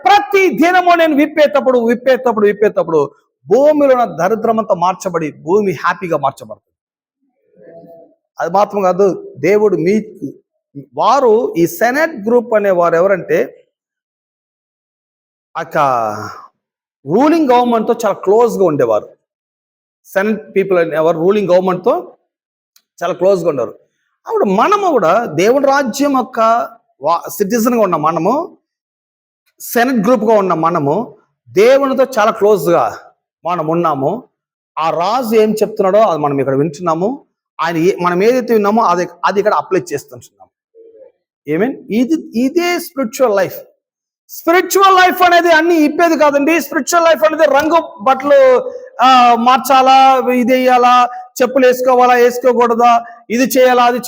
ప్రతి దినము నేను విప్పేటప్పుడు భూమిలో ఉన్న దరిద్రం అంతా మార్చబడి భూమి హ్యాపీగా మార్చబడుతుంది. అది మాత్రం కాదు, దేవుడు వారు ఈ సెనెట్ గ్రూప్ అనేవారు ఎవరంటే రూలింగ్ గవర్నమెంట్తో చాలా క్లోజ్గా ఉండేవారు. సెనెట్ పీపుల్ అనేవారు రూలింగ్ గవర్నమెంట్తో చాలా క్లోజ్గా ఉండేవారు. అప్పుడు మనము కూడా దేవుని రాజ్యం యొక్క సిటిజన్గా ఉన్న మనము, సెనెట్ గ్రూప్గా ఉన్న మనము దేవునితో చాలా క్లోజ్గా మనం ఉన్నాము. ఆ రాజు ఏం చెప్తున్నాడో అది మనం ఇక్కడ వింటున్నాము. మనం ఏదైతే విన్నామో అది ఇక్కడ అప్లై చేస్తున్నాం. ఇదే స్పిరిచువల్ లైఫ్ అనేది అన్ని ఇప్పేది కాదండి. స్పిరిచువల్ లైఫ్ అనేది రంగు బట్టలు మార్చాలా, ఇది వేయాలా, చెప్పులు వేసుకోకూడదా, ఇది చేయాలా, అది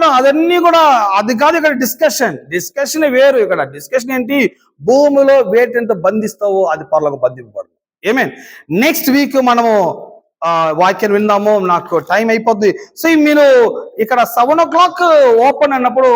నో, అదన్నీ కూడా అది కాదు. ఇక్కడ డిస్కషన్ వేరు. ఇక్కడ డిస్కషన్ ఏంటి? భూమిలో వేటెంత బంధిస్తావో అది పరలోకం బంధింపబడదు. నెక్స్ట్ వీక్ మనము వాక్యం విందాము. నాకు టైం అయిపోద్ది. సో మీరు ఇక్కడ 7 o'clock ఓపెన్ అన్నప్పుడు